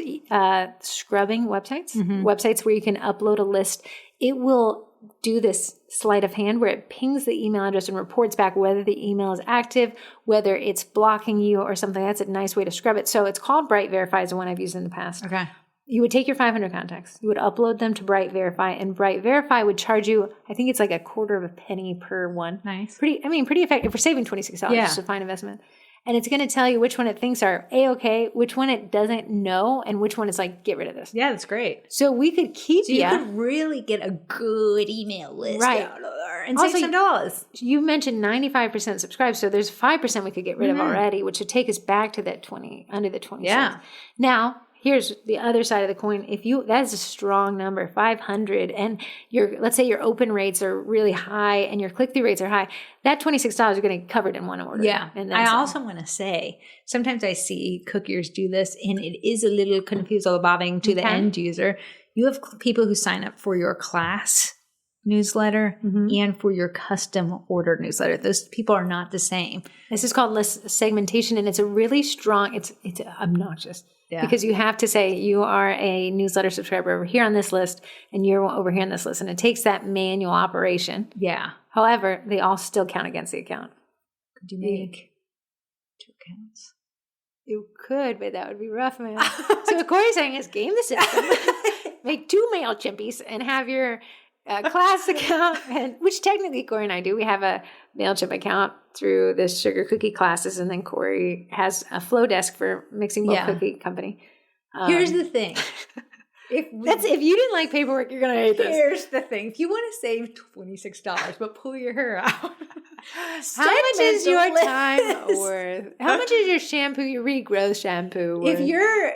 S1: scrubbing websites, websites where you can upload a list. It will do this sleight of hand where it pings the email address and reports back whether the email is active, whether it's blocking you or something. That's a nice way to scrub it. So it's called Bright Verify, is the one I've used in the past.
S2: Okay.
S1: You would take your 500 contacts, you would upload them to Bright Verify, and Bright Verify would charge you, I think it's like a quarter of a penny per one.
S2: Nice.
S1: Pretty effective. We're saving $26. It's a fine investment. And it's going to tell you which one it thinks are A-okay, which one it doesn't know, and which one is like, get rid of this.
S2: Yeah, that's great.
S1: So we could keep
S2: you could really get a good email list out of there and
S1: also,
S2: save some dollars.
S1: You mentioned 95% subscribed, so there's 5% we could get rid of already, which would take us back to that 20, under the 26.
S2: Yeah.
S1: Now, here's the other side of the coin. That is a strong number, 500, and let's say your open rates are really high and your click-through rates are high, that $26 are going to get covered in one order.
S2: Yeah. And I also want to say, sometimes I see cookiers do this, and it is a little confusing to the end user. You have people who sign up for your class newsletter and for your custom order newsletter. Those people are not the same.
S1: This is called list segmentation, and it's a really strong, it's obnoxious. Yeah. Because you have to say you are a newsletter subscriber over here on this list and you're over here on this list. And it takes that manual operation.
S2: Yeah.
S1: However, they all still count against the account.
S2: Could you make 2 accounts?
S1: You could, but that would be rough, man. So what Corey's saying is game the system. Make 2 MailChimpies and have your class account, which technically Corey and I do. We have a MailChimp account through the sugar cookie classes, and then Corey has a flow desk for mixing bowl cookie company.
S2: Here's the thing.
S1: If you didn't like paperwork, you're going to hate this.
S2: Here's the thing. If you want to save $26, but pull your hair out.
S1: How much is your time worth? How much is your shampoo, your regrowth shampoo worth?
S2: If your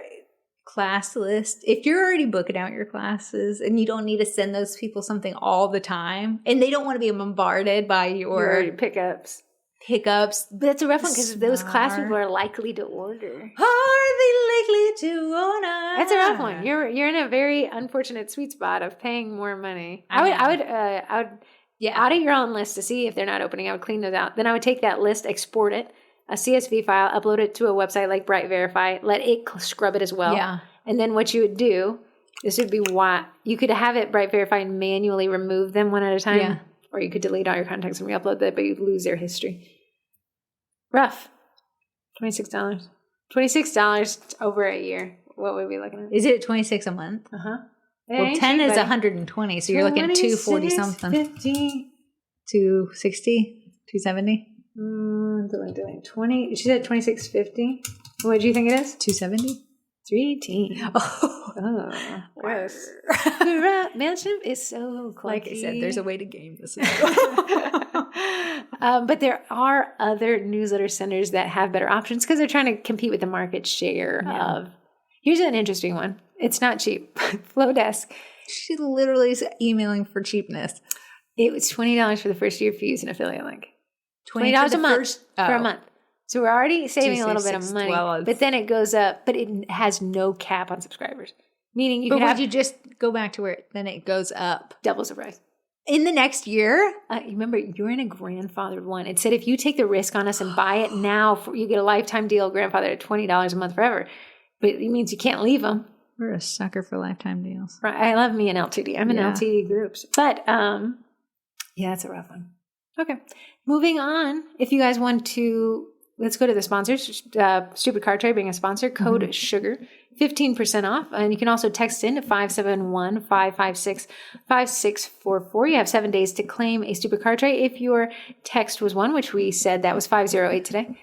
S2: class list, if you're already booking out your classes and you don't need to send those people something all the time, and they don't want to be bombarded by your
S1: pickups.
S2: But
S1: that's a rough one because those class people are likely to order.
S2: Are they likely to order?
S1: That's a rough one. You're in a very unfortunate sweet spot of paying more money. I would audit your own list to see if they're not opening. I would clean those out. Then I would take that list, export it, a CSV file, upload it to a website like Bright Verify, let it scrub it as well. Yeah. And then what you would do, this would be why you could have it Bright Verify and manually remove them one at a time. Yeah. Or you could delete all your contacts and re-upload that, but you'd lose their history. Rough. $26. $26 over a year. What would we be looking at?
S2: Is it $26 a month?
S1: Uh-huh.
S2: Well, 10 is 120, so you're looking at 240 something.
S1: 50.
S2: 260, 270.
S1: 20. She said 26.50. What do you think it is?
S2: 270.
S1: 318. Oh, gross. MailChimp is so clunky.
S2: Like I said, there's a way to game this.
S1: But there are other newsletter senders that have better options because they're trying to compete with the market share of. Here's an interesting one. It's not cheap. Flowdesk.
S2: She literally is emailing for cheapness.
S1: It was $20 for the first year if you use an affiliate link. $20 a month for a month. So we're already saving a little bit of money, but then it goes up, but it has no cap on subscribers. Meaning you
S2: would you just go back to where then it goes up?
S1: Doubles the price.
S2: In the next year?
S1: Remember, you're in a grandfathered one. It said if you take the risk on us and buy it now, you get a lifetime deal, grandfathered at $20 a month forever. But it means you can't leave them.
S2: We're a sucker for lifetime deals.
S1: Right. I love me an LTD. I'm in LTD groups. But, it's a rough one. Okay. Moving on. If you guys want to, let's go to the sponsors. Stupid Car Tray being a sponsor. Code SUGAR. 15% off. And you can also text in to 571-556-5644. You have 7 days to claim a Stupid Car Tray if your text was one, which we said that was 508 today.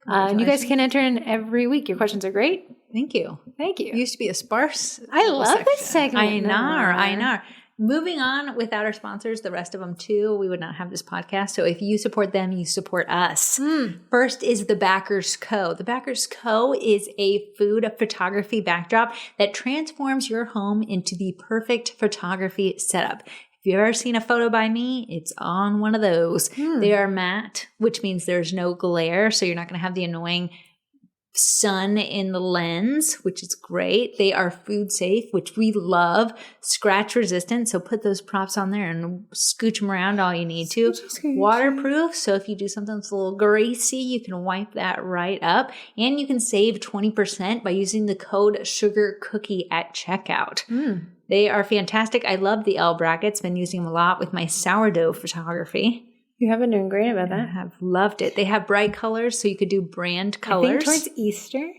S1: And you guys can enter in every week. Your questions are great.
S2: Thank you.
S1: Thank you.
S2: It used to be a sparse.
S1: I love this segment.
S2: I know. Moving on, without our sponsors, the rest of them too, we would not have this podcast. So if you support them, you support us. First is the Backers Co. The Backers Co. is a food photography backdrop that transforms your home into the perfect photography setup. If you've ever seen a photo by me, it's on one of those. They are matte, which means there's no glare, so you're not going to have the annoying sun in the lens, which is great. They are food safe, which we love. Scratch resistant, so put those props on there and scooch them around all you need to. Waterproof, so if you do something that's a little greasy, you can wipe that right up. And you can save 20% by using the code SUGARCOOKIE at checkout. They are fantastic. I love the L brackets. Been using them a lot with my sourdough photography.
S1: You have been doing great about that.
S2: I have loved it. They have bright colors, so you could do brand colors.
S1: I think towards Easter.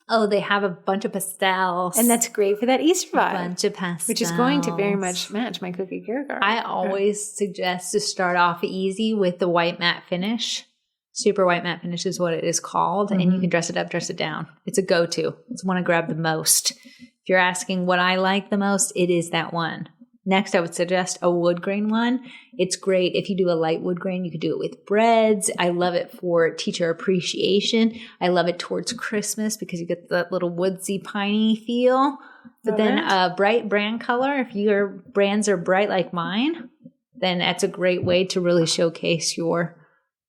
S2: Oh, they have a bunch of pastels.
S1: And that's great for that Easter vibe.
S2: A bunch of pastels.
S1: Which is going to very much match my cookie Keurig.
S2: I always suggest to start off easy with the white matte finish. Super white matte finish is what it is called. And you can dress it up, dress it down. It's a go-to. It's one I grab the most. If you're asking what I like the most, it is that one. Next, I would suggest a wood grain one. It's great if you do a light wood grain. You could do it with breads. I love it for teacher appreciation. I love it towards Christmas because you get that little woodsy, piney feel. But then a bright brand color, if your brands are bright like mine, then that's a great way to really showcase your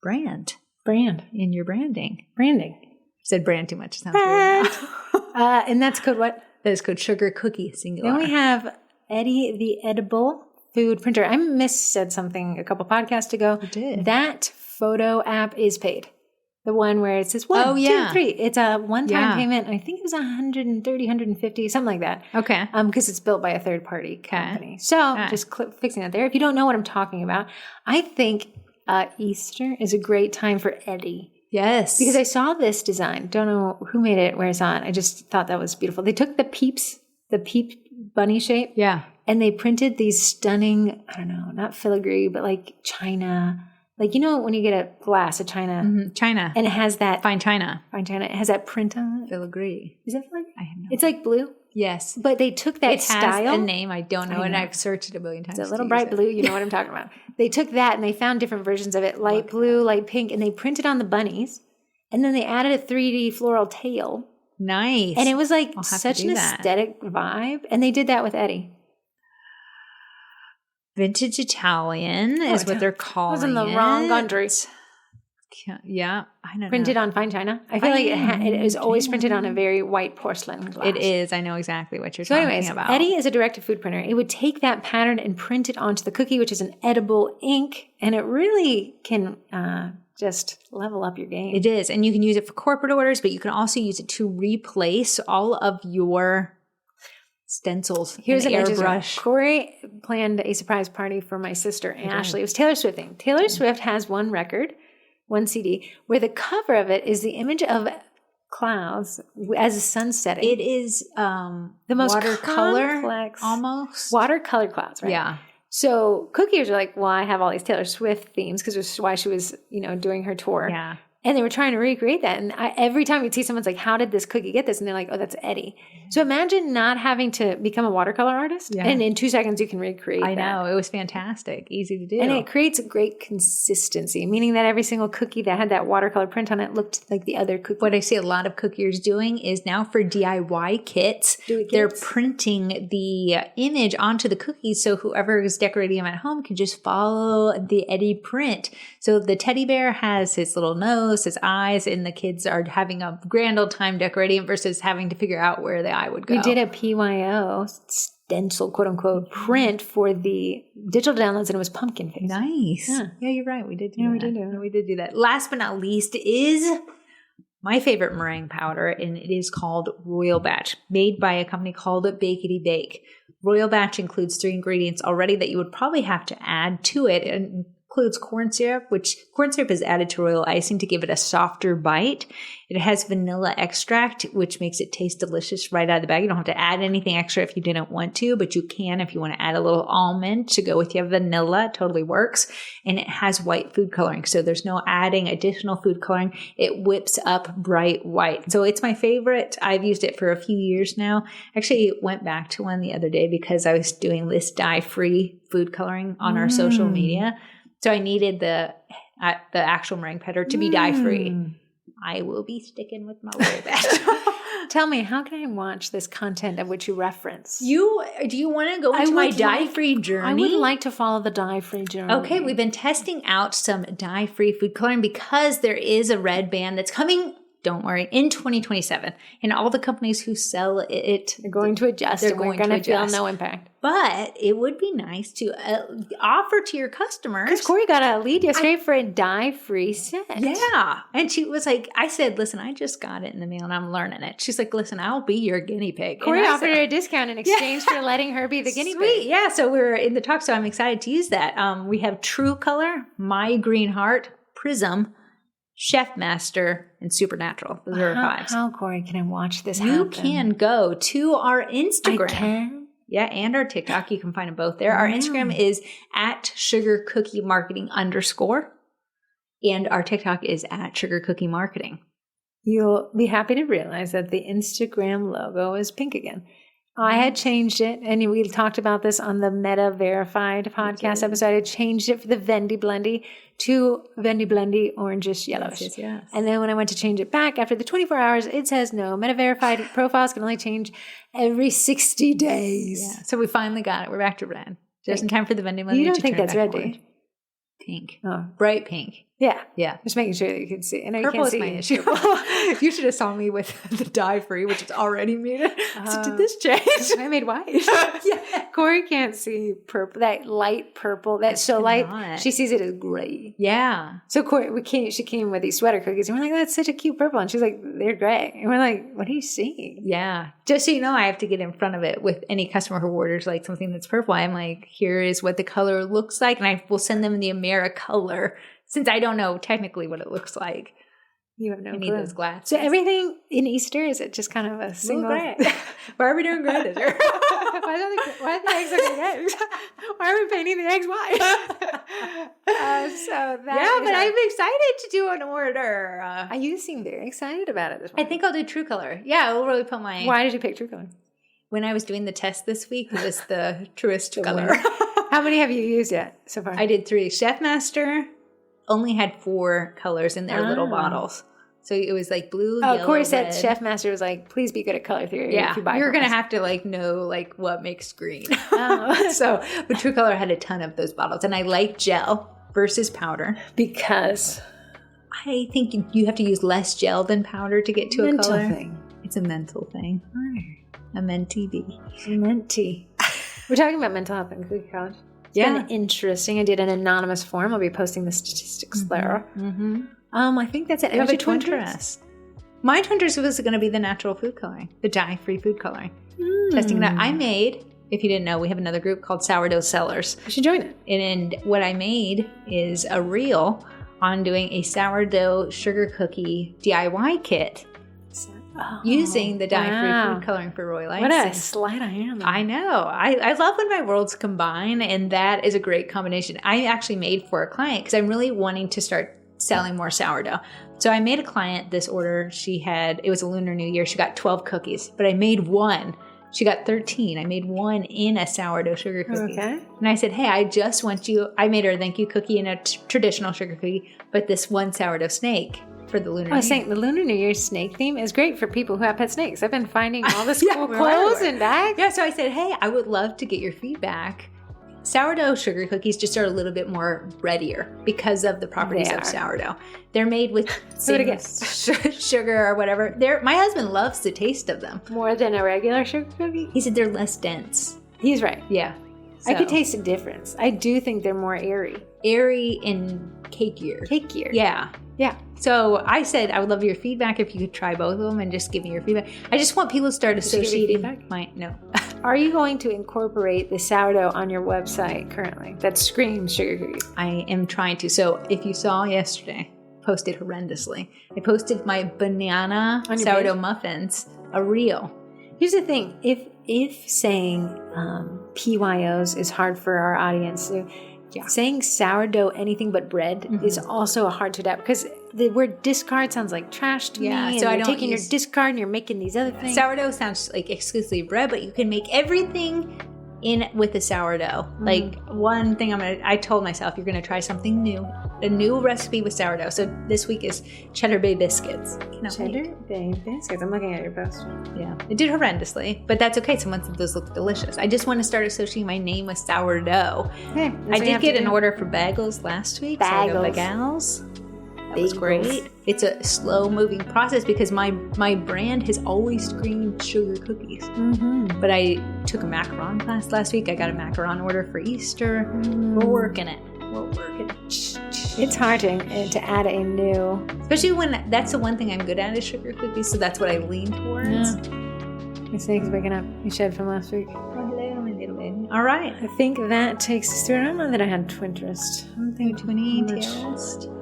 S2: brand in your branding.
S1: Branding.
S2: I said brand too much. Sounds weird.
S1: And that's code what?
S2: That is code SUGARCOOKIE, singular.
S1: Then we have Eddie the Edible Food Printer. I said something a couple podcasts ago.
S2: You did.
S1: That photo app is paid. The one where it says 1, 2, 3. It's a one-time payment. I think it was $130, $150, something like that.
S2: Okay.
S1: Because it's built by a third-party company. So just fixing that there. If you don't know what I'm talking about, I think Easter is a great time for Eddie.
S2: Yes.
S1: Because I saw this design. Don't know who made it, where it's on. I just thought that was beautiful. They took the Peep bunny shape.
S2: Yeah.
S1: And they printed these stunning, I don't know, not filigree, but like china. Like, you know, when you get a glass of china.
S2: Mm-hmm. China.
S1: And it has that.
S2: Fine china.
S1: It has that print on it.
S2: Filigree.
S1: Is it filigree?
S2: I have no
S1: It's like blue.
S2: Yes.
S1: But they took that style.
S2: It has a name. I don't know. And I've searched it a million times.
S1: It's a little bright blue. You know what I'm talking about. They took that and they found different versions of it. Light blue, light pink. And they printed on the bunnies. And then they added a 3D floral tail.
S2: Nice.
S1: And it was like such an aesthetic vibe. And they did that with Eddie.
S2: Vintage Italian is what they're calling it.
S1: I was in the wrong country.
S2: Yeah, I don't know.
S1: Printed on fine china. I feel like it is always printed on a very white porcelain glass.
S2: It is. I know exactly what you're talking about.
S1: Eddie is a direct-to-food printer. It would take that pattern and print it onto the cookie, which is an edible ink, and it really can just level up your game.
S2: It is, and you can use it for corporate orders, but you can also use it to replace all of your stencils.
S1: Here's an
S2: airbrush.
S1: Corrie planned a surprise party for my sister Ashley. It was Taylor Swift thing. Taylor Swift has one record, one CD, where the cover of it is the image of clouds as the sun setting.
S2: It is the
S1: most
S2: watercolor,
S1: complex,
S2: almost
S1: watercolor clouds, right?
S2: Yeah.
S1: So cookies are like, well, I have all these Taylor Swift themes because it's why she was, doing her tour.
S2: Yeah.
S1: And they were trying to recreate that. And every time you'd see someone's like, how did this cookie get this? And they're like, oh, that's Eddie. So imagine not having to become a watercolor artist. Yeah. And in 2 seconds, you can recreate that.
S2: I know. It was fantastic. Easy to do.
S1: And it creates a great consistency, meaning that every single cookie that had that watercolor print on it looked like the other cookie.
S2: What I see a lot of cookiers doing is now for DIY kits, they're printing the image onto the cookies so whoever is decorating them at home can just follow the Eddie print. So the teddy bear has his little nose, his eyes, and the kids are having a grand old time decorating versus having to figure out where the eye would go.
S1: We did a PYO stencil, quote unquote, print for the digital downloads, and it was pumpkin face.
S2: Nice. Yeah, you're right. We did do that. We did do that. Last but not least is my favorite meringue powder, and it is called Royal Batch, made by a company called Bakety Bake. Royal Batch includes 3 ingredients already that you would probably have to add to it, and includes corn syrup, which corn syrup is added to royal icing to give it a softer bite. It has vanilla extract, which makes it taste delicious right out of the bag. You don't have to add anything extra if you didn't want to, but you can if you want to add a little almond to go with your vanilla. It totally works. And it has white food coloring, so there's no adding additional food coloring. It whips up bright white. So it's my favorite. I've used it for a few years now. Actually, went back to one the other day because I was doing this dye-free food coloring on our social media. So I needed the actual meringue powder to be dye-free. I will be sticking with my Royal Batch.
S1: Tell me, how can I watch this content of which you reference?
S2: Do you want to go into my dye-free journey?
S1: I would like to follow the dye-free journey.
S2: Okay, we've been testing out some dye-free food coloring because there is a red band that's coming, don't worry, in 2027. And all the companies who sell it,
S1: they're going to adjust. They're going to feel no impact.
S2: But it would be nice to offer to your customers.
S1: Because Corrie got a lead yesterday for a dye-free set.
S2: Yeah. And she was like, I said, listen, I just got it in the mail and I'm learning it. She's like, listen, I'll be your guinea pig.
S1: Corrie offered her a discount in exchange for letting her be the guinea pig.
S2: Yeah. So we're in the talk. So I'm excited to use that. We have True Color, My Green Heart, Prism, Chef Master, and Supernatural. Those are our 5s.
S1: How, Corrie, can I watch this
S2: happen? You can go to our Instagram.
S1: I can?
S2: Yeah, and our TikTok. You can find them both there. Our Instagram is at sugarcookiemarketing_. And our TikTok is at sugarcookiemarketing.
S1: You'll be happy to realize that the Instagram logo is pink again. I had changed it, and we talked about this on the Meta Verified podcast episode. I changed it for the Vendy Blendy to Vendy Blendy orangish yellowish.
S2: Yes.
S1: And then when I went to change it back after the 24 hours, it says no. Meta Verified profiles can only change every 60 days.
S2: Yeah. So we finally got it. We're back to red. Just in time for the Vendy Blendy.
S1: You don't think that's red, do you?
S2: Pink.
S1: Oh.
S2: Bright pink.
S1: Yeah.
S2: Yeah.
S1: Just making sure that you can see. I know
S2: Purple
S1: you can't see.
S2: Is my issue. You should have saw me with the dye-free, which is already muted. So did this change?
S1: I made white. Yeah. Corrie can't see purple, that light purple. That's so light.
S2: Not.
S1: She sees it as gray.
S2: Yeah.
S1: So Corrie, she came with these sweater cookies, and we're like, that's such a cute purple. And she's like, they're gray. And we're like, what are you seeing?
S2: Yeah. Just so you know, I have to get in front of it with any customer who orders like something that's purple. I'm like, here is what the color looks like. And I will send them the AmeriColor, since I don't know technically what it looks like.
S1: You have no
S2: I need
S1: clue.
S2: those glasses.
S1: So everything in Easter, is it just kind of a single?
S2: Why are we doing gray this year?
S1: Why are the eggs looking eggs? Why are we painting the eggs white?
S2: But I'm excited to do an order.
S1: You seem very excited about it this morning.
S2: I think I'll do True Color. Yeah, I'll really put my...
S1: Why did you pick True Color?
S2: When I was doing the test this week, it was the truest color.
S1: How many have you used yet so far?
S2: I did 3. Chef Master only had 4 colors in their little bottles. So it was like blue, yellow,
S1: Corrie said
S2: red.
S1: Chef Master was like, please be good at color theory.
S2: Yeah,
S1: if you buy
S2: you're going to have to like know like what makes green. But True Color had a ton of those bottles. And I like gel versus powder.
S1: Because
S2: I think you have to use less gel than powder to get to a color.
S1: Thing.
S2: It's a mental thing. A mentee bee.
S1: Mentee. We're talking about mental health in Cookie College. It's been interesting. I did an anonymous form. I'll be posting the statistics there.
S2: Mm-hmm.
S1: I think that's it.
S2: You have a Twinterest. My Twinterest was going to be the natural food coloring, the dye-free food coloring. Testing that. I made, if you didn't know, we have another group called Sourdough Sellers.
S1: You should join it.
S2: And what I made is a reel on doing a sourdough sugar cookie DIY kit. Using the dye-free food coloring for Roy Lights.
S1: What a sleight of hand.
S2: I know. I love when my worlds combine, and that is a great combination. I actually made for a client because I'm really wanting to start selling more sourdough. So I made a client this order. It was a Lunar New Year. She got 12 cookies, but I made one. She got 13. I made one in a sourdough sugar cookie.
S1: Okay.
S2: And I said, hey, I made her a thank you cookie in a traditional sugar cookie, but this one sourdough snake for the Lunar New Year.
S1: I was saying the Lunar New Year snake theme is great for people who have pet snakes. I've been finding all this cool clothes and bags.
S2: Yeah, so I said, hey, I would love to get your feedback. Sourdough sugar cookies just are a little bit more breadier because of the properties of sourdough. They're made with sugar or whatever. My husband loves the taste of them.
S1: More than a regular sugar cookie?
S2: He said they're less dense.
S1: He's right.
S2: Yeah.
S1: I could taste a difference. I do think they're more airy.
S2: Airy and cakier.
S1: Cakier.
S2: Yeah.
S1: Yeah.
S2: So I said I would love your feedback if you could try both of them and just give me your feedback. I just want people to start associating no.
S1: Are you going to incorporate the sourdough on your website currently that screams sugar cookies?
S2: I am trying to. So if you saw yesterday, posted horrendously. I posted my banana sourdough muffins, a reel.
S1: Here's the thing. If saying PYOs is hard for our audience, saying sourdough anything but bread is also hard to adapt because the word discard sounds like trash to me. So you're taking your discard and you're making these other things.
S2: Sourdough sounds like exclusively bread, but you can make everything in with the sourdough. Like one thing I told myself, you're going to try something new, a new recipe with sourdough. So this week is Cheddar Bay biscuits.
S1: Cheddar Bay biscuits. I'm looking at your post.
S2: Yeah, it did horrendously, but that's okay. Someone said those look delicious. I just want to start associating my name with sourdough.
S1: Okay,
S2: I did get an order for bagels last week. Bagels. That was great. It's a slow moving process because my brand has always screamed sugar cookies. But I took a macaron class last week. I got a macaron order for Easter. We're working it.
S1: It's hard to add a new,
S2: especially when that's the one thing I'm good at is sugar cookies. So that's what I lean towards.
S1: My snake's waking up. He shed from last week.
S2: Hello, my little baby. All right.
S1: I think that takes us through. I don't know that I had Twinterest. I don't think
S2: Twinterest.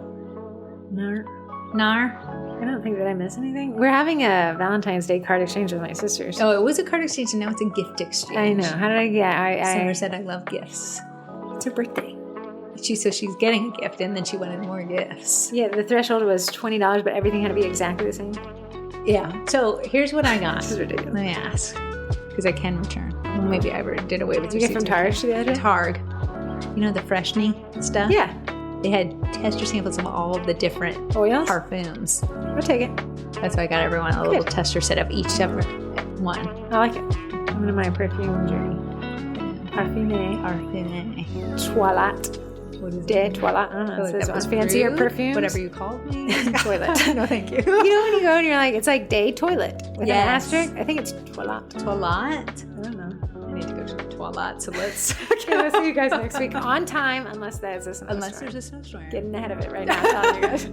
S1: Nar. I don't think that I miss anything. We're having a Valentine's Day card exchange with my sisters.
S2: Oh, it was a card exchange and now it's a gift exchange.
S1: I know. How did I get?
S2: Sarah said I love gifts.
S1: It's her birthday.
S2: She's getting a gift and then she wanted more gifts.
S1: Yeah, the threshold was $20, but everything had to be exactly the same.
S2: Yeah. So here's what I got.
S1: This is ridiculous.
S2: Let me ask, because I can return. Well, maybe I did away with.
S1: Did you get from Target the other day?
S2: Targ. You know the freshening stuff.
S1: Yeah.
S2: They had tester samples of all of the different
S1: oils,
S2: parfums.
S1: I'll take it.
S2: That's why I got everyone a little tester set up, each separate one.
S1: I like it. I'm in my perfume journey. Parfumé. Toilette.
S2: What is
S1: it? Toilette. I don't know. It was fancier perfume.
S2: Whatever you called me.
S1: Toilet.
S2: No, thank you.
S1: You know when you go and you're like, it's like day toilet with an asterisk? I think it's toilette.
S2: Toilette?
S1: I don't know.
S2: I need to go to the toilet, so let's...
S1: Okay, we'll see you guys next week on time, unless there's a snowstorm.
S2: Unless there's a snowstorm.
S1: Getting ahead of it right now, telling you guys.